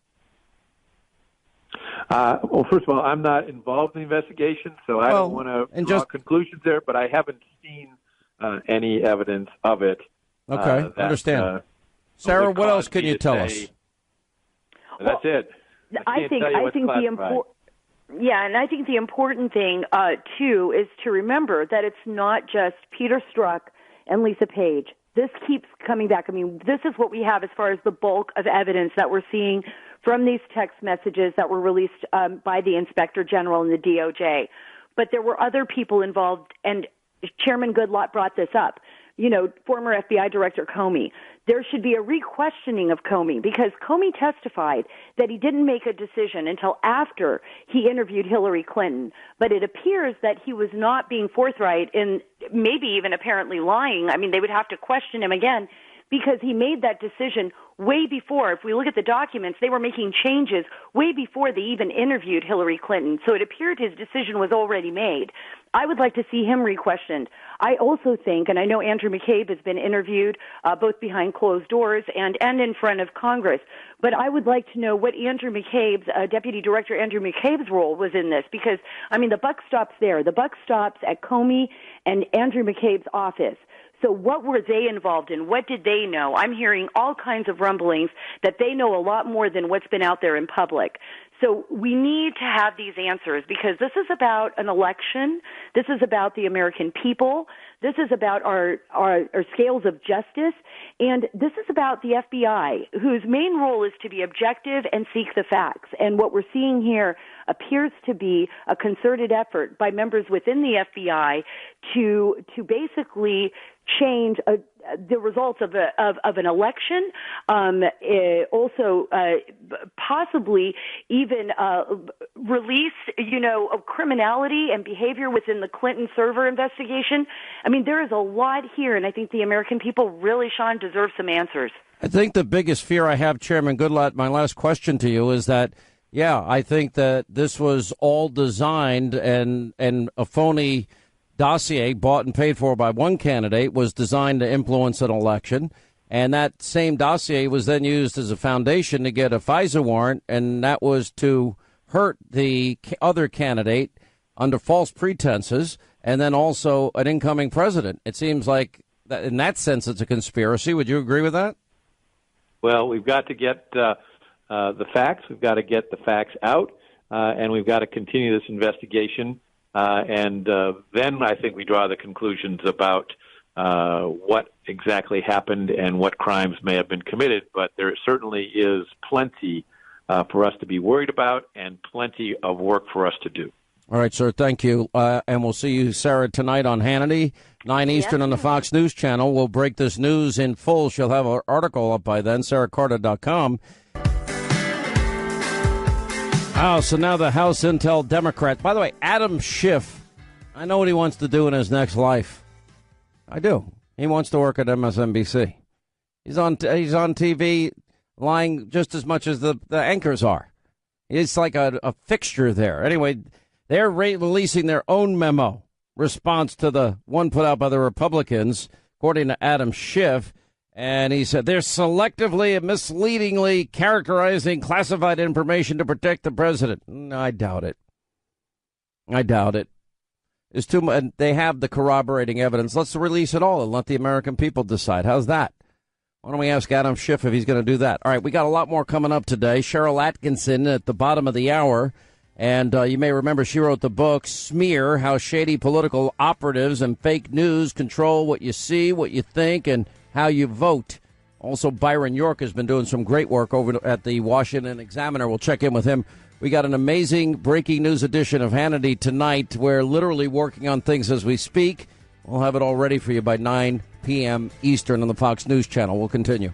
Well, first of all, I'm not involved in the investigation, so I don't want to draw conclusions there, but I haven't seen any evidence of it. Okay, understand. Sarah, what else can you tell us? That's it. I think the important thing, too, is to remember that it's not just Peter Strzok and Lisa Page. This keeps coming back. I mean, this is what we have as far as the bulk of evidence that we're seeing from these text messages that were released by the Inspector General and the DOJ. But there were other people involved, and Chairman Goodlatte brought this up. Former FBI Director Comey. there should be a re-questioning of Comey, because Comey testified that he didn't make a decision until after he interviewed Hillary Clinton. But it appears that he was not being forthright and maybe even apparently lying. I mean, they would have to question him again, because he made that decision way before. If we look at the documents, they were making changes way before they even interviewed Hillary Clinton. So it appeared his decision was already made. I would like to see him re-questioned. I also think, and I know Andrew McCabe has been interviewed both behind closed doors and in front of Congress, but I would like to know what Andrew McCabe's, Deputy Director Andrew McCabe's role was in this, because, I mean, the buck stops there. The buck stops at Comey and Andrew McCabe's office. So what were they involved in? What did they know? I'm hearing all kinds of rumblings that they know a lot more than what's been out there in public. So we need to have these answers, because this is about an election. This is about the American people. This is about our scales of justice. And this is about the FBI, whose main role is to be objective and seek the facts. And what we're seeing here appears to be a concerted effort by members within the FBI to basically change the results of an election, also possibly even release, of criminality and behavior within the Clinton server investigation. I mean, there is a lot here, and I think the American people really, Sean, deserve some answers. I think the biggest fear I have, Chairman Goodlatte, my last question to you is that, I think that this was all designed and a phony dossier bought and paid for by one candidate was designed to influence an election. And that same dossier was then used as a foundation to get a FISA warrant. And that was to hurt the other candidate under false pretenses, and then also an incoming president. It seems like that in that sense, it's a conspiracy. Would you agree with that? Well, we've got to get the facts. We've got to get the facts out, and we've got to continue this investigation. And then I think we draw the conclusions about what exactly happened and what crimes may have been committed. But there certainly is plenty for us to be worried about and plenty of work for us to do. All right, sir. Thank you. And we'll see you, Sarah, tonight on Hannity, 9 Eastern on the Fox News Channel. We'll break this news in full. She'll have an article up by then, sarahcarter.com. Oh, so now the House Intel Democrat. By the way, Adam Schiff, I know what he wants to do in his next life. I do. He wants to work at MSNBC. He's on TV lying just as much as the anchors are. It's like a fixture there. Anyway, they're releasing their own memo response to the one put out by the Republicans, according to Adam Schiff. And he said they're selectively and misleadingly characterizing classified information to protect the president. I doubt it. It's too much. They have the corroborating evidence. Let's release it all and let the American people decide. How's that? Why don't we ask Adam Schiff if he's going to do that? All right, we got a lot more coming up today. Cheryl Atkinson at the bottom of the hour. And you may remember she wrote the book, Smear, How Shady Political Operatives and Fake News Control What You See, What You Think, and How You Vote. Also, Byron York has been doing some great work over at the Washington Examiner. We'll check in with him. We got an amazing breaking news edition of Hannity tonight. We're literally working on things as we speak. We'll have it all ready for you by 9 p.m. Eastern on the Fox News Channel. We'll continue.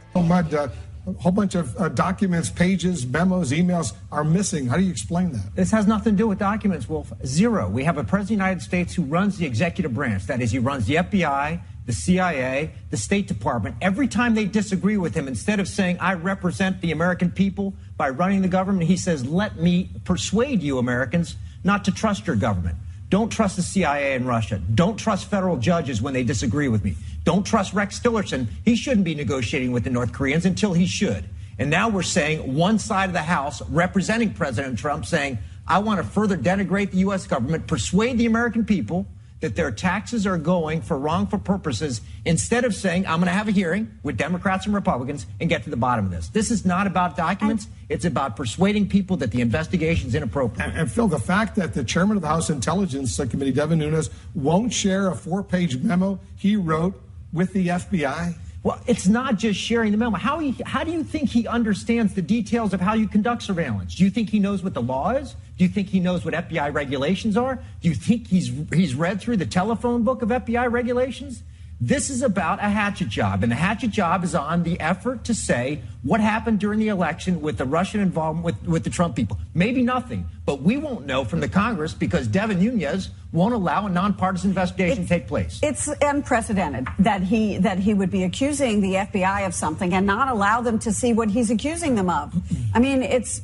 A whole bunch of documents, pages, memos, emails are missing. How do you explain that? This has nothing to do with documents, Wolf. Zero. We have a president of the United States who runs the executive branch. That is, he runs the FBI, the CIA, the State Department. Every time they disagree with him, instead of saying, I represent the American people by running the government, he says, let me persuade you, Americans, not to trust your government. Don't trust the CIA in Russia. Don't trust federal judges when they disagree with me. Don't trust Rex Tillerson. He shouldn't be negotiating with the North Koreans until he should. And now we're saying one side of the House representing President Trump saying, I want to further denigrate the U.S. government, persuade the American people that their taxes are going for wrongful purposes, instead of saying, I'm going to have a hearing with Democrats and Republicans and get to the bottom of this. This is not about documents. It's about persuading people that the investigation is inappropriate. And Phil, the fact that the chairman of the House Intelligence Committee, Devin Nunes, won't share a 4-page memo he wrote with the FBI. Well, it's not just sharing the memo. How do you think he understands the details of how you conduct surveillance? Do you think he knows what the law is? Do you think he knows what FBI regulations are? Do you think he's read through the telephone book of FBI regulations? This is about a hatchet job, and the hatchet job is on the effort to say what happened during the election with the Russian involvement with the Trump people. Maybe nothing, but we won't know from the Congress because Devin Nunes won't allow a nonpartisan investigation to take place. It's unprecedented that he would be accusing the FBI of something and not allow them to see what he's accusing them of. I mean, it's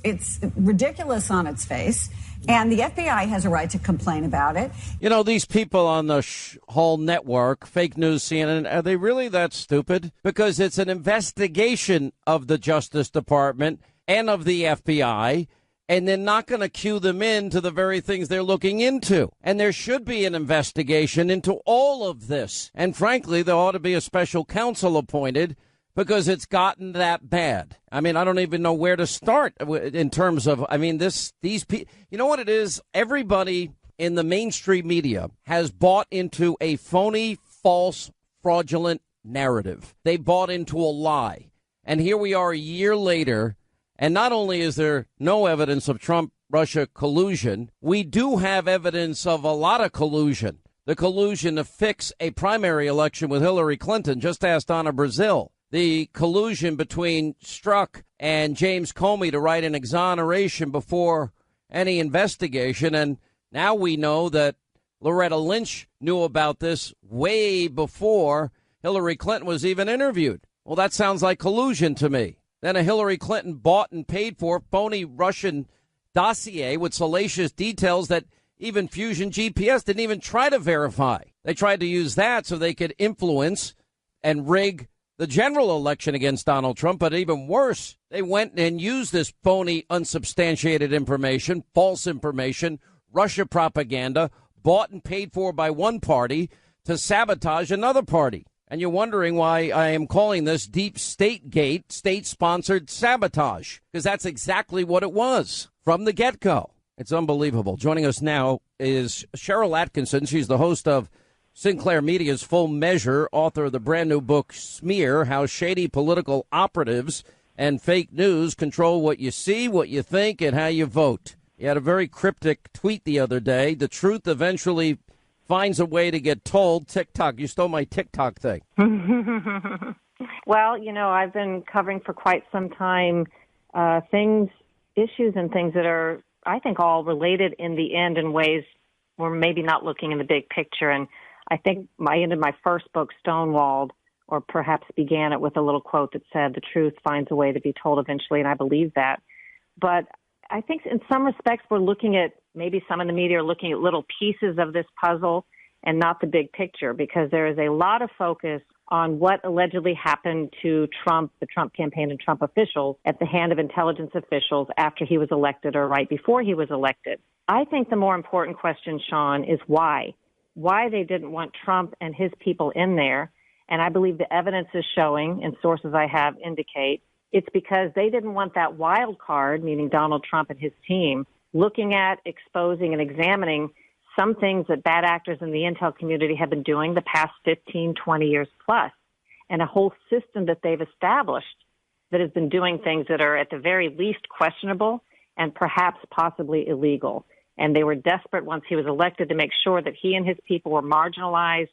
ridiculous on its face. And the FBI has a right to complain about it. You know, these people on the whole network, fake news, CNN, are they really that stupid? Because it's an investigation of the Justice Department and of the FBI, and they're not going to cue them into the very things they're looking into. And there should be an investigation into all of this. And frankly, there ought to be a special counsel appointed because it's gotten that bad. I mean, I don't even know where to start in terms of, I mean, these people, you know what it is? Everybody in the mainstream media has bought into a phony, false, fraudulent narrative. They bought into a lie. And here we are a year later, and not only is there no evidence of Trump-Russia collusion, we do have evidence of a lot of collusion. The collusion to fix a primary election with Hillary Clinton. Just ask Donna Brazile. The collusion between Strzok and James Comey to write an exoneration before any investigation. And now we know that Loretta Lynch knew about this way before Hillary Clinton was even interviewed. Well, that sounds like collusion to me. Then a Hillary Clinton bought and paid for phony Russian dossier with salacious details that even Fusion GPS didn't even try to verify. They tried to use that so they could influence and rig the general election against Donald Trump, but even worse, they went and used this phony, unsubstantiated information, false information, Russia propaganda, bought and paid for by one party to sabotage another party. And you're wondering why I am calling this deep state gate, state-sponsored sabotage, because that's exactly what it was from the get-go. It's unbelievable. Joining us now is Cheryl Atkinson. She's the host of Sinclair Media's Full Measure, author of the brand new book, Smear, How Shady Political Operatives and Fake News Control What You See, What You Think, and How You Vote. You had a very cryptic tweet the other day. The truth eventually finds a way to get told. TikTok, you stole my TikTok thing. Well, you know, I've been covering for quite some time issues and things that are, I think, all related in the end in ways we're maybe not looking in the big picture. And I think I ended my first book, Stonewalled, or perhaps began it with a little quote that said, the truth finds a way to be told eventually, and I believe that. But I think in some respects we're looking at, maybe some in the media are looking at little pieces of this puzzle and not the big picture, because there is a lot of focus on what allegedly happened to Trump, the Trump campaign and Trump officials at the hand of intelligence officials after he was elected or right before he was elected. I think the more important question, Sean, is why they didn't want Trump and his people in there. And I believe the evidence is showing, and sources I have indicate, it's because they didn't want that wild card, meaning Donald Trump and his team, looking at, exposing, and examining some things that bad actors in the intel community have been doing the past 15, 20 years plus, and a whole system that they've established that has been doing things that are at the very least questionable and perhaps possibly illegal. And they were desperate once he was elected to make sure that he and his people were marginalized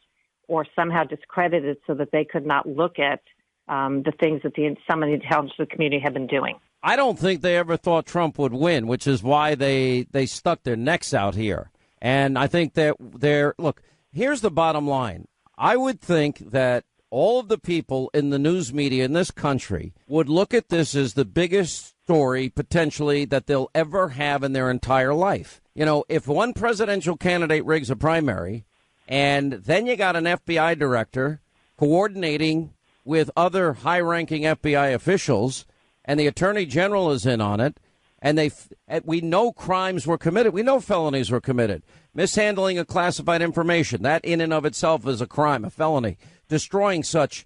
or somehow discredited so that they could not look at the things that some of the intelligence community have been doing. I don't think they ever thought Trump would win, which is why they stuck their necks out here. And I think that look, here's the bottom line. I would think that all of the people in the news media in this country would look at this as the biggest story potentially that they'll ever have in their entire life. You know, if one presidential candidate rigs a primary and then you got an FBI director coordinating with other high-ranking FBI officials and the attorney general is in on it, and we know crimes were committed. We know felonies were committed. Mishandling of classified information, that in and of itself is a crime, a felony. Destroying such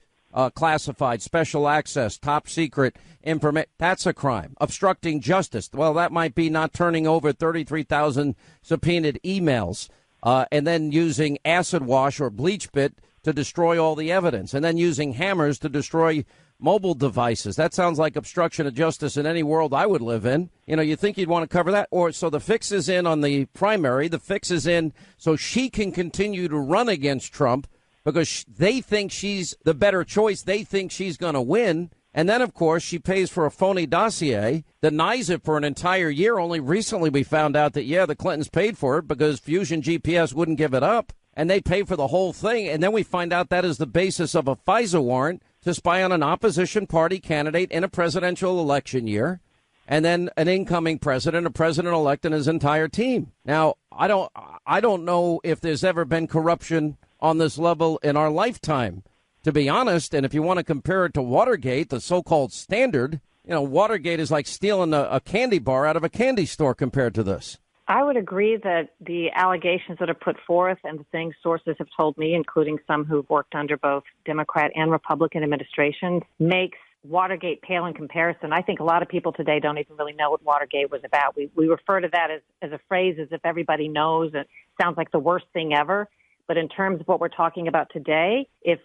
classified, special access, top secret information, that's a crime. Obstructing justice, well, that might be not turning over 33,000 subpoenaed emails and then using acid wash or bleach bit to destroy all the evidence, and then using hammers to destroy mobile devices. That sounds like obstruction of justice in any world I would live in. You know, you think you'd want to cover that? Or so the fix is in on the primary. The fix is in so she can continue to run against Trump because they think she's the better choice. They think she's going to win. And then, of course, she pays for a phony dossier, denies it for an entire year. Only recently we found out that, the Clintons paid for it because Fusion GPS wouldn't give it up. And they pay for the whole thing. And then we find out that is the basis of a FISA warrant to spy on an opposition party candidate in a presidential election year. And then an incoming president, a president-elect, and his entire team. Now, I don't know if there's ever been corruption on this level in our lifetime, to be honest. And if you want to compare it to Watergate, the so-called standard, Watergate is like stealing a candy bar out of a candy store compared to this. I would agree that the allegations that are put forth and the things sources have told me, including some who've worked under both Democrat and Republican administrations, makes Watergate pale in comparison. I think a lot of people today don't even really know what Watergate was about. We refer to that as a phrase as if everybody knows. It sounds like the worst thing ever. But in terms of what we're talking about today, if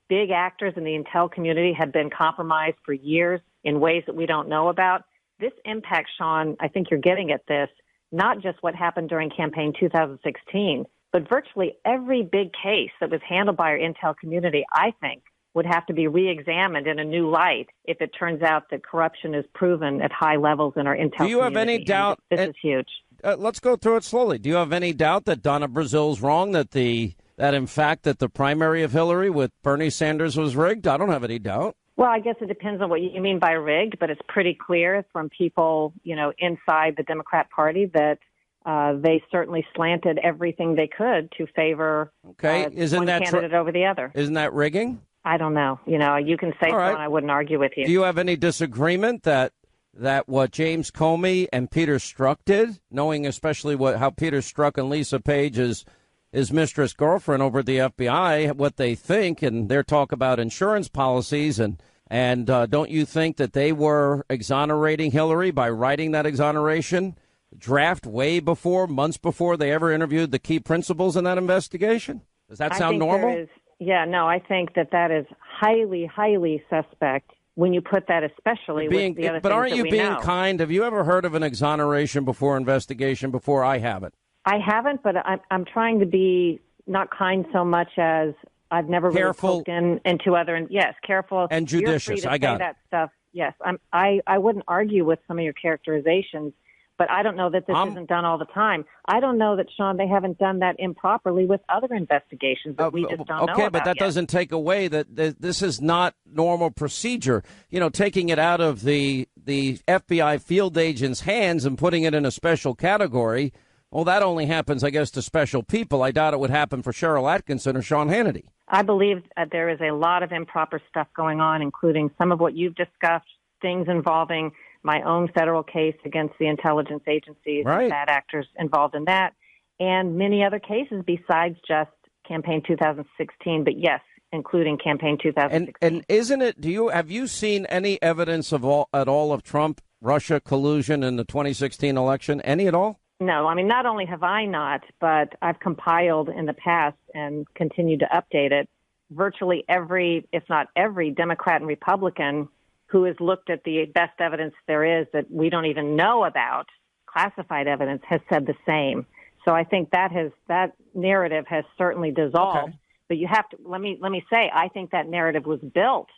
big actors in the intel community had been compromised for years in ways that we don't know about, this impacts, Sean, I think you're getting at this, not just what happened during campaign 2016, but virtually every big case that was handled by our intel community, I think, would have to be reexamined in a new light if it turns out that corruption is proven at high levels in our intel community. Do you have any doubt? This is huge. Let's go through it slowly. Do you have any doubt that Donna Brazil's wrong, that in fact that the primary of Hillary with Bernie Sanders was rigged? I don't have any doubt. Well, I guess it depends on what you mean by rigged, but it's pretty clear from people, inside the Democrat Party that they certainly slanted everything they could to favor one candidate over the other. Isn't that rigging? I don't know. You can say so, and I wouldn't argue with you. Do you have any disagreement that what James Comey and Peter Strzok did, knowing especially how Peter Strzok and Lisa Page is mistress girlfriend over at the FBI, what they think, and their talk about insurance policies, and don't you think that they were exonerating Hillary by writing that exoneration draft months before they ever interviewed the key principals in that investigation? Does that sound normal? Yeah, no, I think that is highly, highly suspect when you put that, especially with the other things that we know. But aren't you being kind? Have you ever heard of an exoneration before investigation before? I haven't. I haven't, but I'm trying to be not kind so much as I've never really poked into other, and yes, careful and judicious. You're free to I got say that stuff. Yes, I wouldn't argue with some of your characterizations, but I don't know that this isn't done all the time. I don't know that, Sean, they haven't done that improperly with other investigations that we just don't know about. Okay, but that doesn't take away that this is not normal procedure. Taking it out of the FBI field agent's hands and putting it in a special category. Well, that only happens, I guess, to special people. I doubt it would happen for Cheryl Atkinson or Sean Hannity. I believe there is a lot of improper stuff going on, including some of what you've discussed, things involving my own federal case against the intelligence agencies, and bad actors involved in that, and many other cases besides just campaign 2016. But yes, including campaign 2016. And isn't it? Have you seen any evidence at all of Trump-Russia collusion in the 2016 election? Any at all? No, I mean, not only have I not, but I've compiled in the past and continue to update it. Virtually every, if not every, Democrat and Republican who has looked at the best evidence there is that we don't even know about, classified evidence, has said the same. So I think that narrative has certainly dissolved. Okay. But you have to let me say, I think that narrative was built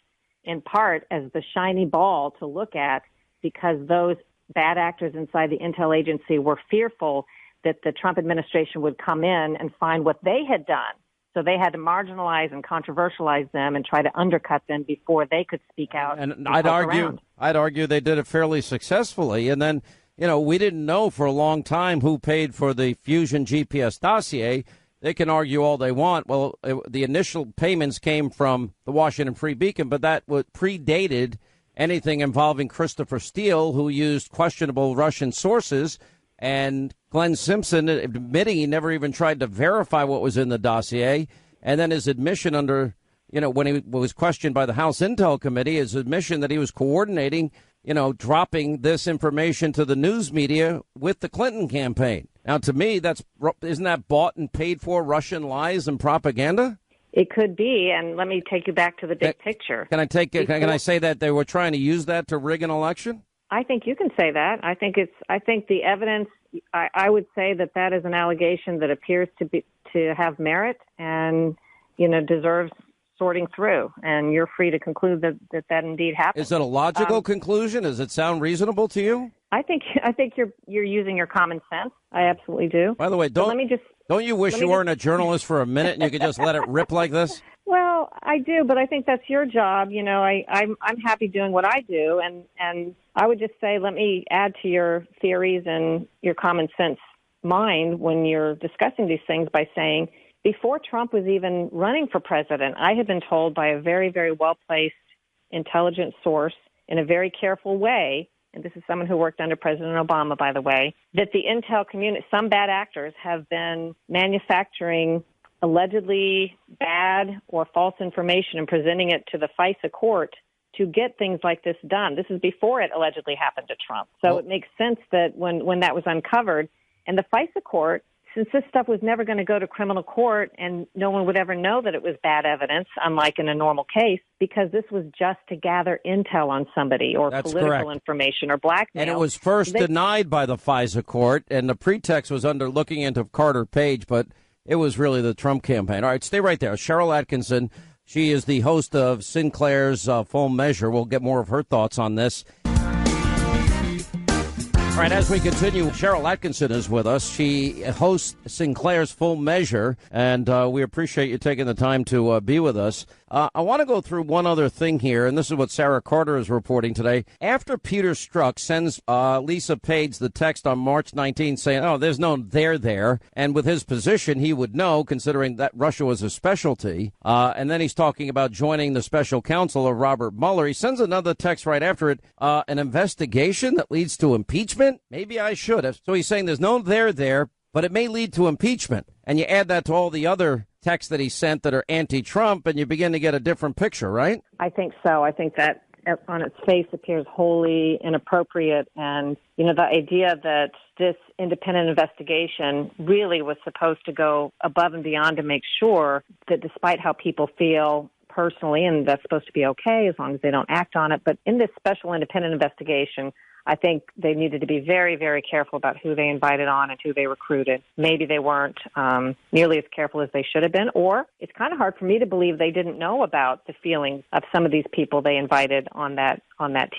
in part as the shiny ball to look at because those bad actors inside the intel agency were fearful that the Trump administration would come in and find what they had done. So they had to marginalize and controversialize them and try to undercut them before they could speak out. And I'd argue they did it fairly successfully. And then, we didn't know for a long time who paid for the Fusion GPS dossier. They can argue all they want. Well, the initial payments came from the Washington Free Beacon, but that predated anything involving Christopher Steele, who used questionable Russian sources, and Glenn Simpson admitting he never even tried to verify what was in the dossier. And then his admission when he was questioned by the House Intel Committee, his admission that he was coordinating, dropping this information to the news media with the Clinton campaign. Now, to me, isn't that bought and paid for Russian lies and propaganda? It could be, and let me take you back to the big picture. Can I say that they were trying to use that to rig an election? I think you can say that. I think the evidence. I would say that is an allegation that appears to have merit, and deserves sorting through, and you're free to conclude that indeed happened. Is it a logical conclusion? Does it sound reasonable to you? I think you're using your common sense. I absolutely do. By the way, don't you wish you weren't a journalist for a minute and you could just let it rip like this? Well, I do, but I think that's your job. I'm happy doing what I do, and I would just say, let me add to your theories and your common sense mind when you're discussing these things by saying, before Trump was even running for president, I had been told by a very, very well-placed intelligence source in a very careful way, and this is someone who worked under President Obama, by the way, that the intel community, some bad actors have been manufacturing allegedly bad or false information and presenting it to the FISA court to get things like this done. This is before it allegedly happened to Trump. So it makes sense that when that was uncovered, and the FISA court, since this stuff was never going to go to criminal court and no one would ever know that it was bad evidence, unlike in a normal case, because this was just to gather intel on somebody or political information or blackmail. And it was first denied by the FISA court, and the pretext was under looking into Carter Page, but it was really the Trump campaign. All right, stay right there. Cheryl Atkinson, she is the host of Sinclair's Full Measure. We'll get more of her thoughts on this. All right, as we continue, Cheryl Atkinson is with us. She hosts Sinclair's Full Measure, and we appreciate you taking the time to be with us. I want to go through one other thing here, and this is what Sarah Carter is reporting today. After Peter Strzok sends Lisa Page the text on March 19 saying, oh, there's no there, and with his position, he would know, considering that Russia was a specialty, and then he's talking about joining the special counsel of Robert Mueller. He sends another text right after it, an investigation that leads to impeachment? Maybe I should have. So he's saying there's no there, but it may lead to impeachment. And you add that to all the other texts that he sent that are anti-Trump, and you begin to get a different picture, right? I think so. I think that on its face appears wholly inappropriate. And, the idea that this independent investigation really was supposed to go above and beyond to make sure that despite how people feel personally, and that's supposed to be okay as long as they don't act on it, but in this special independent investigation, I think they needed to be very, very careful about who they invited on and who they recruited. Maybe they weren't nearly as careful as they should have been, or it's kind of hard for me to believe they didn't know about the feelings of some of these people they invited on that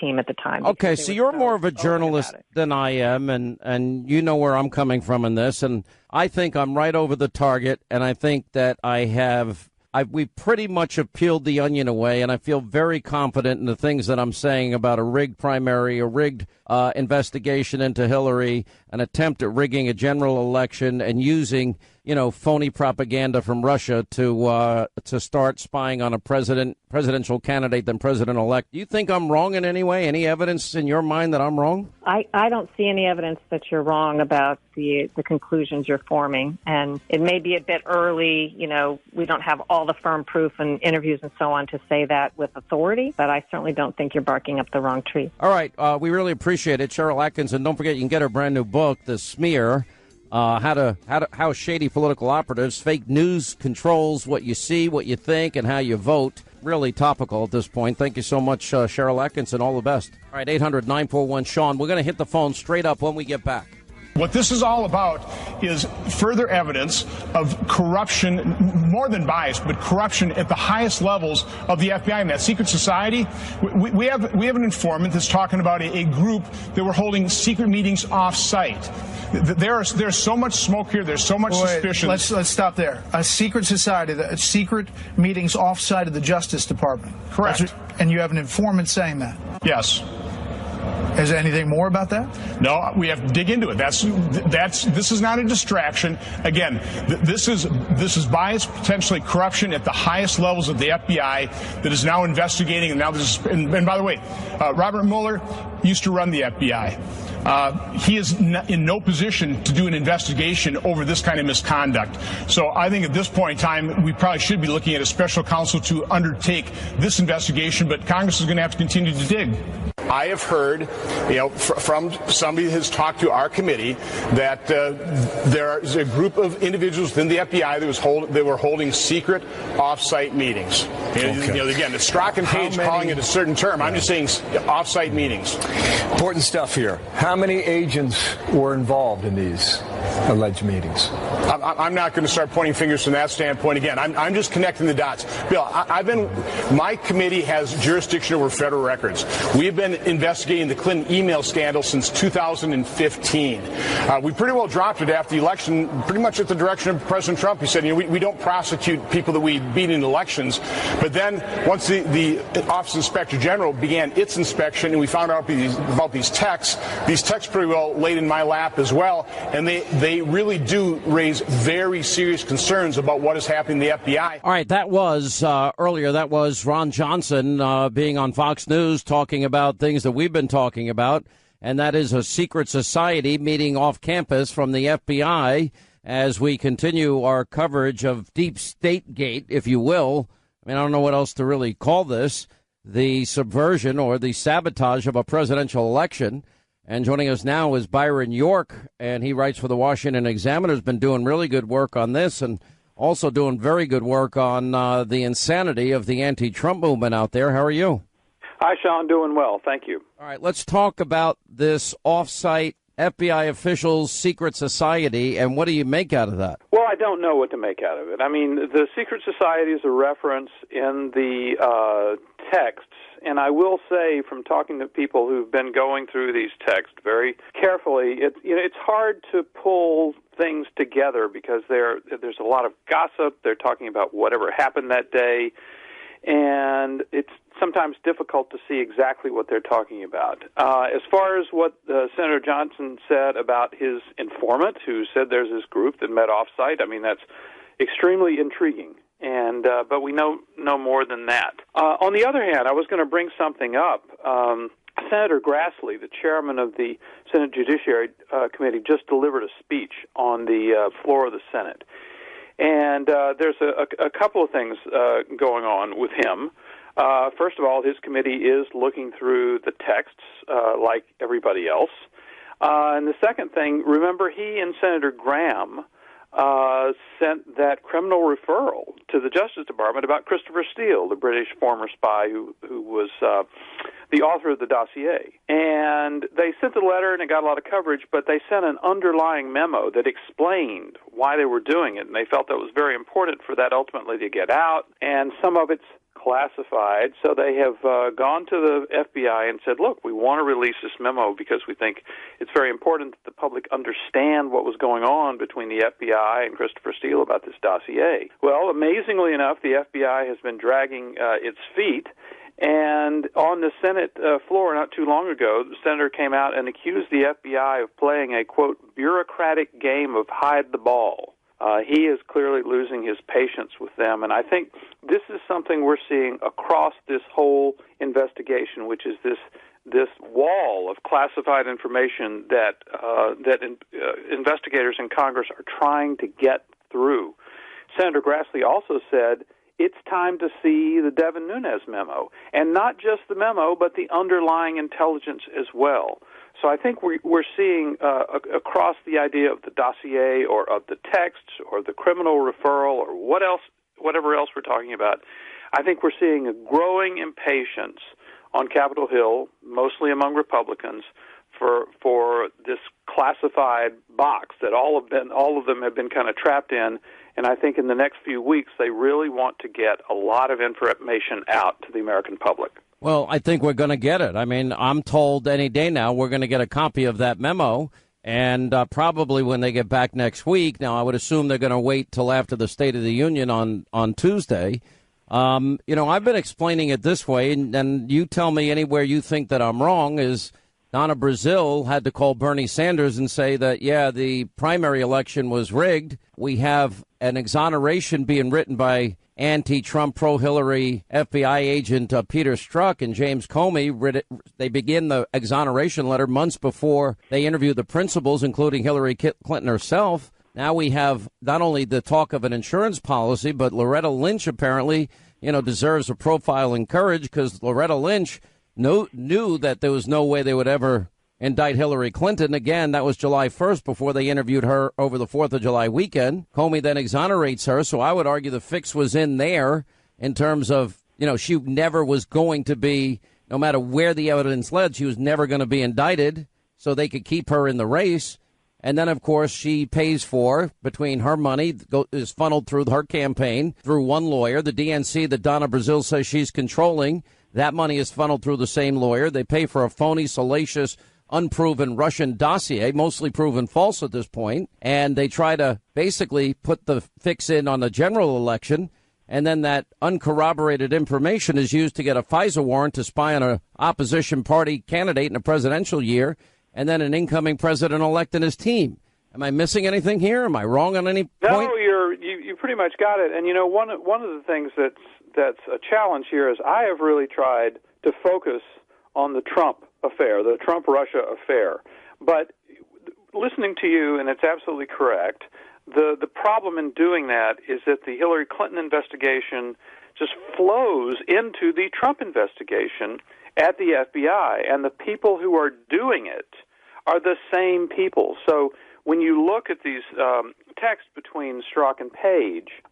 team at the time. Okay, so you're more of a journalist than I am, and you know where I'm coming from in this, and I think I'm right over the target, and I think that we pretty much have peeled the onion away, and I feel very confident in the things that I'm saying about a rigged primary, a rigged investigation into Hillary, an attempt at rigging a general election, and using, phony propaganda from Russia to start spying on a presidential candidate than president-elect. Do you think I'm wrong in any way? Any evidence in your mind that I'm wrong? I don't see any evidence that you're wrong about the conclusions you're forming. And it may be a bit early. We don't have all the firm proof and interviews and so on to say that with authority, but I certainly don't think you're barking up the wrong tree. All right. We really appreciate it. Cheryl Atkinson, don't forget you can get her brand new book, The Smear, how shady political operatives, fake news controls what you see, what you think, and how you vote. Really topical at this point. Thank you so much, Cheryl Atkinson. All the best. All right, 800-941-SEAN. We're going to hit the phone straight up when we get back. What this is all about is further evidence of corruption, more than bias, but corruption at the highest levels of the FBI and that secret society. We have an informant that's talking about a group that were holding secret meetings off-site. There's so much smoke here. There's so much suspicion. Let's stop there. A secret society, secret meetings off-site of the Justice Department. Correct. And you have an informant saying that? Yes. Is there anything more about that? No, we have to dig into it. This is not a distraction. Again, this is bias, potentially corruption at the highest levels of the FBI that is now investigating. And now and by the way, Robert Mueller used to run the FBI. He is in no position to do an investigation over this kind of misconduct. So I think at this point in time, we probably should be looking at a special counsel to undertake this investigation, but Congress is going to have to continue to dig. I have heard, from somebody who has talked to our committee that there is a group of individuals within the FBI that were holding secret off-site meetings. Again, it's Strzok and Page calling it a certain term. I'm just saying off-site meetings. Important stuff here. How many agents were involved in these alleged meetings? I'm not going to start pointing fingers from that standpoint. Again, I'm just connecting the dots. Bill, my committee has jurisdiction over federal records. We have been investigating the Clinton email scandal since 2015. We pretty well dropped it after the election, pretty much at the direction of President Trump. He said, we don't prosecute people that we beat in elections. But then once the Office of Inspector General began its inspection and we found out about these texts pretty well laid in my lap as well. And they really do raise very serious concerns about what is happening in the FBI. All right, that was earlier. That was Ron Johnson being on Fox News talking about things that we've been talking about, and that is a secret society meeting off campus from the FBI as we continue our coverage of Deep State Gate, if you will. I mean, I don't know what else to really call this, the subversion or the sabotage of a presidential election. And joining us now is Byron York, and he writes for the Washington Examiner. Has been doing really good work on this and also doing very good work on the insanity of the anti-Trump movement out there. How are you? Hi, Sean. Doing well. Thank you. All right, let's talk about this off-site FBI officials' secret society, and what do you make out of that? Well, I don't know what to make out of it. I mean, the secret society is a reference in the texts, and I will say from talking to people who've been going through these texts very carefully, it's hard to pull things together because there's a lot of gossip. They're talking about whatever happened that day, and it's sometimes difficult to see exactly what they're talking about. As far as what Senator Johnson said about his informant, who said there's this group that met off-site, I mean, that's extremely intriguing. And but we know more than that. On the other hand, I was going to bring something up. Senator Grassley, the chairman of the Senate Judiciary Committee, just delivered a speech on the floor of the Senate. And there's a couple of things going on with him. First of all, his committee is looking through the texts like everybody else. And the second thing, remember, he and Senator Graham sent that criminal referral to the Justice Department about Christopher Steele, the British former spy who was the author of the dossier. And they sent the letter, and it got a lot of coverage, but they sent an underlying memo that explained why they were doing it, and they felt that was very important for that ultimately to get out, and some of it's classified, so they have gone to the FBI and said, look, we want to release this memo because we think it's very important that the public understand what was going on between the FBI and Christopher Steele about this dossier. Well, amazingly enough, the FBI has been dragging its feet, and on the Senate floor not too long ago, the senator came out and accused the FBI of playing a, quote, bureaucratic game of hide the ball. He is clearly losing his patience with them, and I think this is something we're seeing across this whole investigation, which is this wall of classified information that investigators in Congress are trying to get through. Senator Grassley also said it's time to see the Devin Nunes memo, and not just the memo, but the underlying intelligence as well. So I think we're seeing across the idea of the dossier or of the texts or the criminal referral or whatever else we're talking about, I think we're seeing a growing impatience on Capitol Hill, mostly among Republicans, for this classified box that all of them have been kind of trapped in. And I think in the next few weeks they really want to get a lot of information out to the American public. Well, I think we're going to get it. I mean, I'm told any day now we're going to get a copy of that memo, and probably when they get back next week. Now, I would assume they're going to wait till after the State of the Union on Tuesday. I've been explaining it this way, and you tell me anywhere you think that I'm wrong, is Donna Brazile had to call Bernie Sanders and say that, yeah, the primary election was rigged. We have an exoneration being written by anti-Trump, pro-Hillary FBI agent Peter Strzok and James Comey. They begin the exoneration letter months before they interview the principals, including Hillary Clinton herself. Now we have not only the talk of an insurance policy, but Loretta Lynch apparently, deserves a profile in courage, because Loretta Lynch knew that there was no way they would ever indict Hillary Clinton. Again, that was July 1st before they interviewed her over the 4th of July weekend. Comey then exonerates her. So I would argue the fix was in there in terms of, she never was going to be, no matter where the evidence led, she was never going to be indicted so they could keep her in the race. And then, of course, she pays for, between her money, is funneled through her campaign, through one lawyer, the DNC that Donna Brazile says she's controlling. That money is funneled through the same lawyer. They pay for a phony, salacious, unproven Russian dossier, mostly proven false at this point. And they try to basically put the fix in on the general election. And then that uncorroborated information is used to get a FISA warrant to spy on an opposition party candidate in a presidential year, and then an incoming president-elect and his team. Am I missing anything here? Am I wrong on any point? No, you pretty much got it. And one of the things that's a challenge here is I have really tried to focus on the Trump affair, the Trump-Russia affair. But listening to you, and it's absolutely correct, the problem in doing that is that the Hillary Clinton investigation just flows into the Trump investigation at the FBI, and the people who are doing it are the same people. So when you look at these texts between Strzok and Page,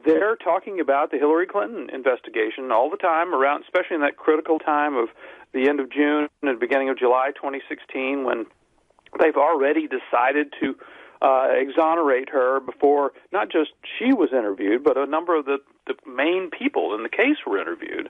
they're talking about the Hillary Clinton investigation all the time, around, especially in that critical time of the end of June and the beginning of July 2016, when they've already decided to exonerate her before not just she was interviewed, but a number of the main people in the case were interviewed.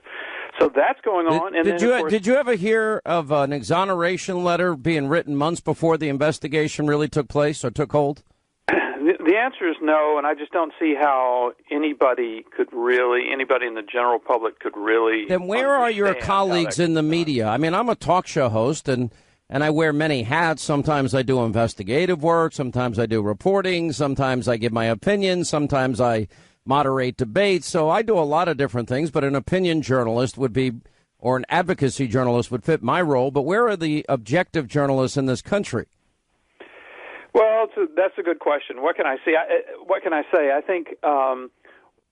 So that's going on. Did you ever hear of an exoneration letter being written months before the investigation really took place or took hold? The answer is no, and I just don't see how anybody in the general public could really. Then where are your colleagues in the media? I mean, I'm a talk show host, and I wear many hats. Sometimes I do investigative work. Sometimes I do reporting. Sometimes I give my opinion. Sometimes I moderate debates. So I do a lot of different things, but an opinion journalist would be, or an advocacy journalist would fit my role. But where are the objective journalists in this country? Well, that's a good question. What can I say? I think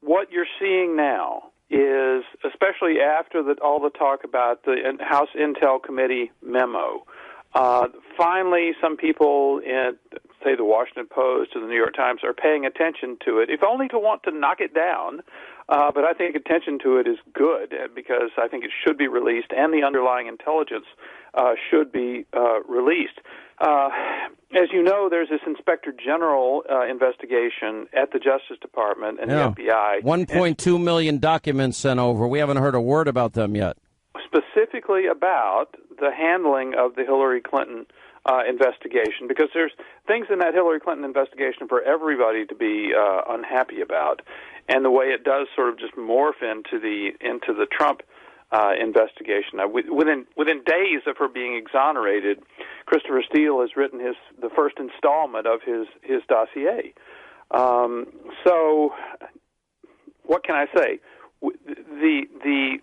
what you're seeing now is, especially after all the talk about the House Intel Committee memo, finally some people in, say, the Washington Post or the New York Times are paying attention to it, if only to want to knock it down. But I think attention to it is good because I think it should be released, and the underlying intelligence should be released. As you know, there's this Inspector General investigation at the Justice Department and the FBI. 1.2 million documents sent over. We haven't heard a word about them yet. Specifically about the handling of the Hillary Clinton investigation, because there's things in that Hillary Clinton investigation for everybody to be unhappy about, and the way it does sort of just morph into the Trump investigation. Now, within days of her being exonerated, Christopher Steele has written the first installment of his dossier. So, what can I say? The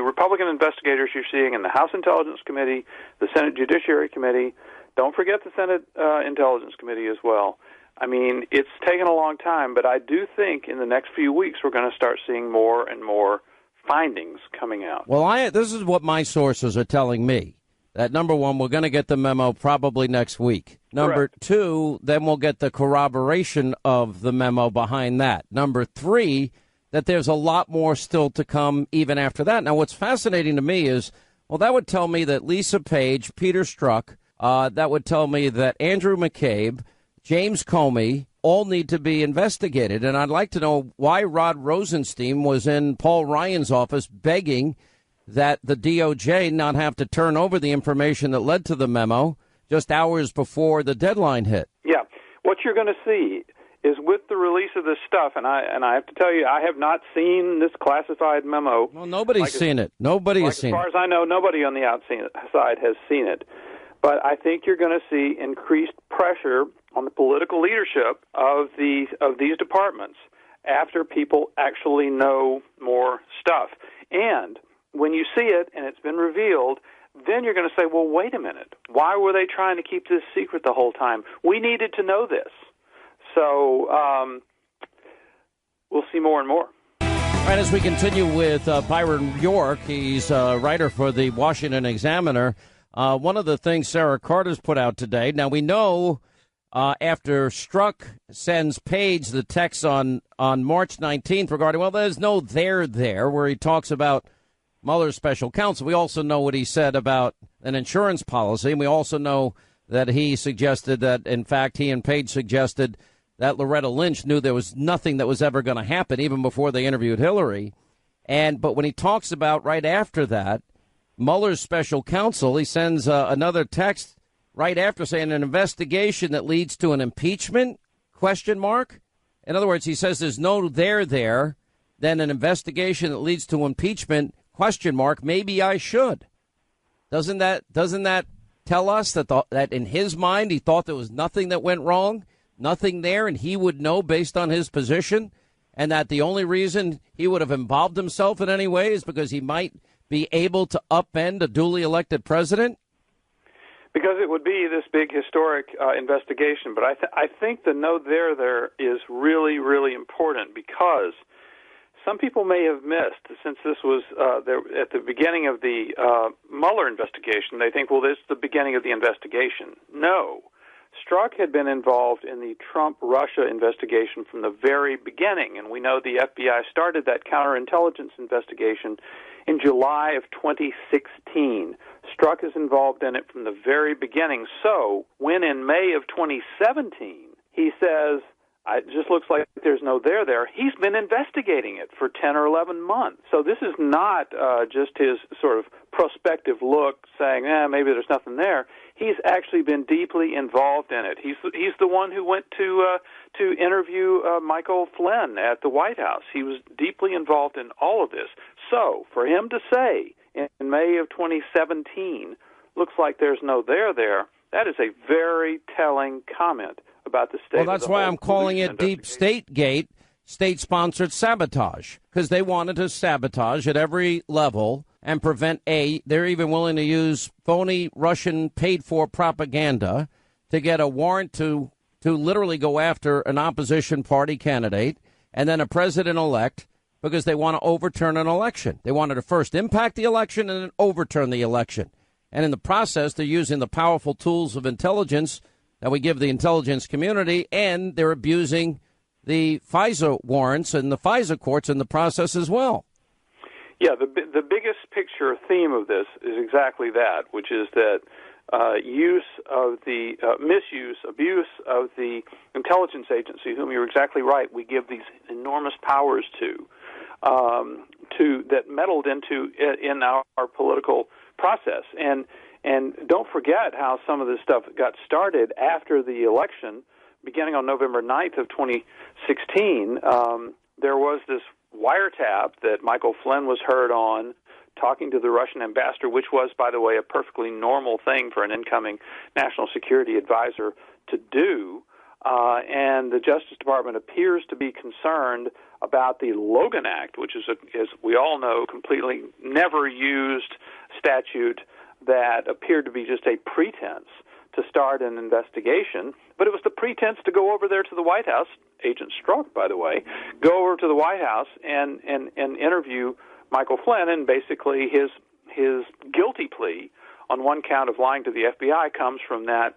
Republican investigators you're seeing in the House Intelligence Committee, the Senate Judiciary Committee, don't forget the Senate Intelligence Committee as well. I mean, it's taken a long time, but I do think in the next few weeks we're going to start seeing more and more findings coming out. Well, this is what my sources are telling me. That, number one, we're going to get the memo probably next week. Number two, then we'll get the corroboration of the memo behind that. Number three, that there's a lot more still to come even after that. Now, what's fascinating to me is, well, that would tell me that Lisa Page, Peter Strzok, that would tell me that Andrew McCabe, James Comey, all need to be investigated. And I'd like to know why Rod Rosenstein was in Paul Ryan's office begging that the DOJ not have to turn over the information that led to the memo just hours before the deadline hit. Yeah. What you're going to see is with the release of this stuff, and I have to tell you, I have not seen this classified memo. Well, nobody's seen it. Nobody has seen it. As far as I know, nobody on the outside has seen it. But I think you're going to see increased pressure on the political leadership of these departments after people actually know more stuff. And when you see it and it's been revealed, then you're going to say, well, wait a minute. Why were they trying to keep this secret the whole time? We needed to know this. So we'll see more and more. All right, as we continue with Byron York, he's a writer for the Washington Examiner. One of the things Sarah Carter's put out today, now we know after Strzok sends Page the text on March 19th regarding, well, there's no there, where he talks about Mueller's special counsel. We also know what he said about an insurance policy, and we also know that he suggested that, in fact, he and Page suggested that Loretta Lynch knew there was nothing that was ever going to happen, even before they interviewed Hillary. But when he talks about right after that, Mueller's special counsel, he sends another text right after saying an investigation that leads to an impeachment, ? In other words, he says there's no there, then an investigation that leads to impeachment, ? Maybe I should. Doesn't that tell us that in his mind he thought there was nothing that went wrong? Nothing there, and he would know based on his position, and that the only reason he would have involved himself in any way is because he might be able to upend a duly elected president? Because it would be this big historic investigation. But I think the no there is really, really important, because some people may have missed, since this was at the beginning of the Mueller investigation, they think, well, this is the beginning of the investigation. No. Strzok had been involved in the Trump-Russia investigation from the very beginning, and we know the FBI started that counterintelligence investigation in July of 2016. Strzok is involved in it from the very beginning. So when in May of 2017 he says, it just looks like there's no there, he's been investigating it for 10 or 11 months. So this is not just his sort of prospective look saying, maybe there's nothing there. He's actually been deeply involved in it. He's the one who went to interview Michael Flynn at the White House. He was deeply involved in all of this. So for him to say in May of 2017, looks like there's no there, that is a very telling comment about the state. Well, that's why I'm calling it Deep State Gate, state-sponsored sabotage, because they wanted to sabotage at every level and prevent they're even willing to use phony Russian paid-for propaganda to get a warrant to literally go after an opposition party candidate and then a president-elect, because they want to overturn an election. They wanted to first impact the election and then overturn the election. And in the process, they're using the powerful tools of intelligence that we give the intelligence community, and they're abusing the FISA warrants and the FISA courts in the process as well. Yeah, the biggest picture theme of this is exactly that, which is that misuse, abuse of the intelligence agency, whom you're exactly right, we give these enormous powers to that meddled in our political process. And don't forget how some of this stuff got started after the election, beginning on November 9th of 2016. There was this wiretap that Michael Flynn was heard on, talking to the Russian ambassador, which was, by the way, a perfectly normal thing for an incoming national security advisor to do. And the Justice Department appears to be concerned about the Logan Act, which is, as we all know, completely never used statute that appeared to be just a pretense to start an investigation. But it was the pretense to go over there to the White House, Agent Strzok, by the way, go over to the White House and interview Michael Flynn, and basically his guilty plea on one count of lying to the FBI comes from that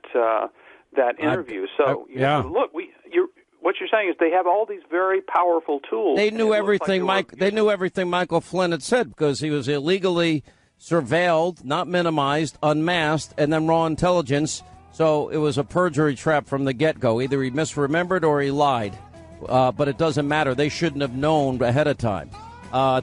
interview. Look, what you're saying is they have all these very powerful tools. They knew everything. They knew everything Michael Flynn had said, because he was illegally surveilled, not minimized, unmasked, and then raw intelligence. So it was a perjury trap from the get-go. Either he misremembered or he lied. But it doesn't matter. They shouldn't have known ahead of time.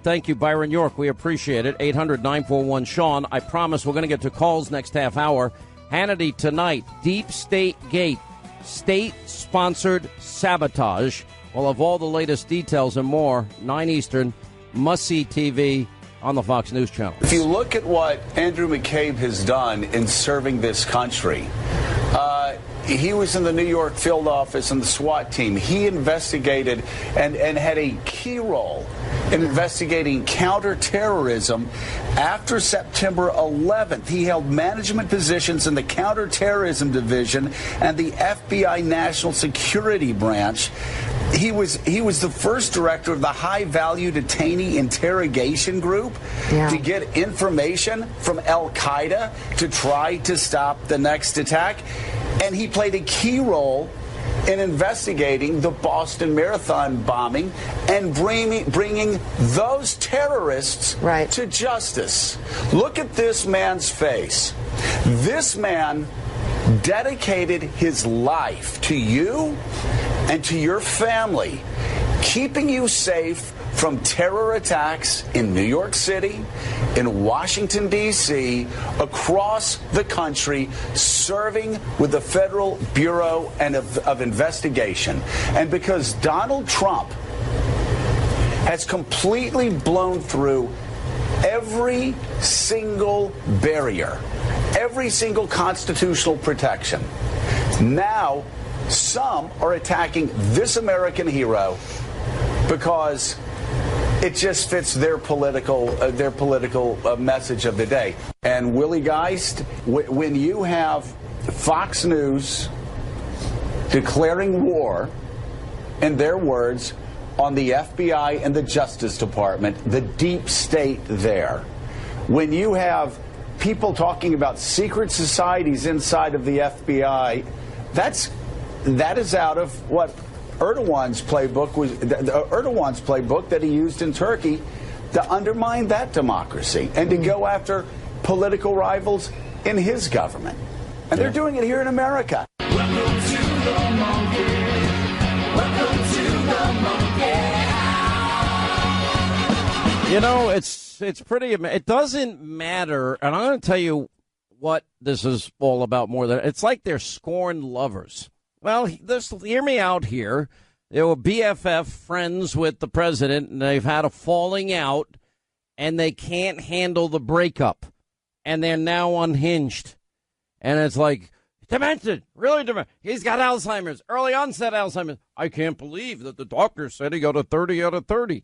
Thank you, Byron York. We appreciate it. 800-941-SEAN. I promise we're going to get to calls next half hour. Hannity tonight. Deep State Gate. State-sponsored sabotage. We'll have all the latest details and more. 9 Eastern. Must-see TV on the Fox News Channel. If you look at what Andrew McCabe has done in serving this country, he was in the New York field office and the SWAT team. He investigated and had a key role in investigating counterterrorism after September 11th. He held management positions in the counterterrorism division and the FBI National Security Branch. He was the first director of the High Value Detainee Interrogation Group to get information from Al-Qaeda to try to stop the next attack. And he played a key role in investigating the Boston Marathon bombing and bringing those terrorists to justice. Look at this man's face. This man dedicated his life to you and to your family, keeping you safe from terror attacks in New York City, in Washington, D.C., across the country, serving with the Federal Bureau of Investigation. And because Donald Trump has completely blown through every single barrier, every single constitutional protection, now some are attacking this American hero because it just fits their political message of the day. And Willie Geist, when you have Fox News declaring war, in their words, on the FBI and the Justice Department, the deep state there, when you have people talking about secret societies inside of the FBI, that is out of what Erdogan's playbook that he used in Turkey to undermine that democracy and to go after political rivals in his government. And they're doing it here in America. Welcome to the monkey. Welcome to the monkey. You know, it's pretty. It doesn't matter, and I'm going to tell you what this is all about more than it's like they're scorned lovers. Well, hear me out here. They were BFF friends with the president, and they've had a falling out, and they can't handle the breakup, and they're now unhinged. And it's like, demented, really demented. He's got Alzheimer's, early onset Alzheimer's. I can't believe that the doctor said he got a 30 out of 30.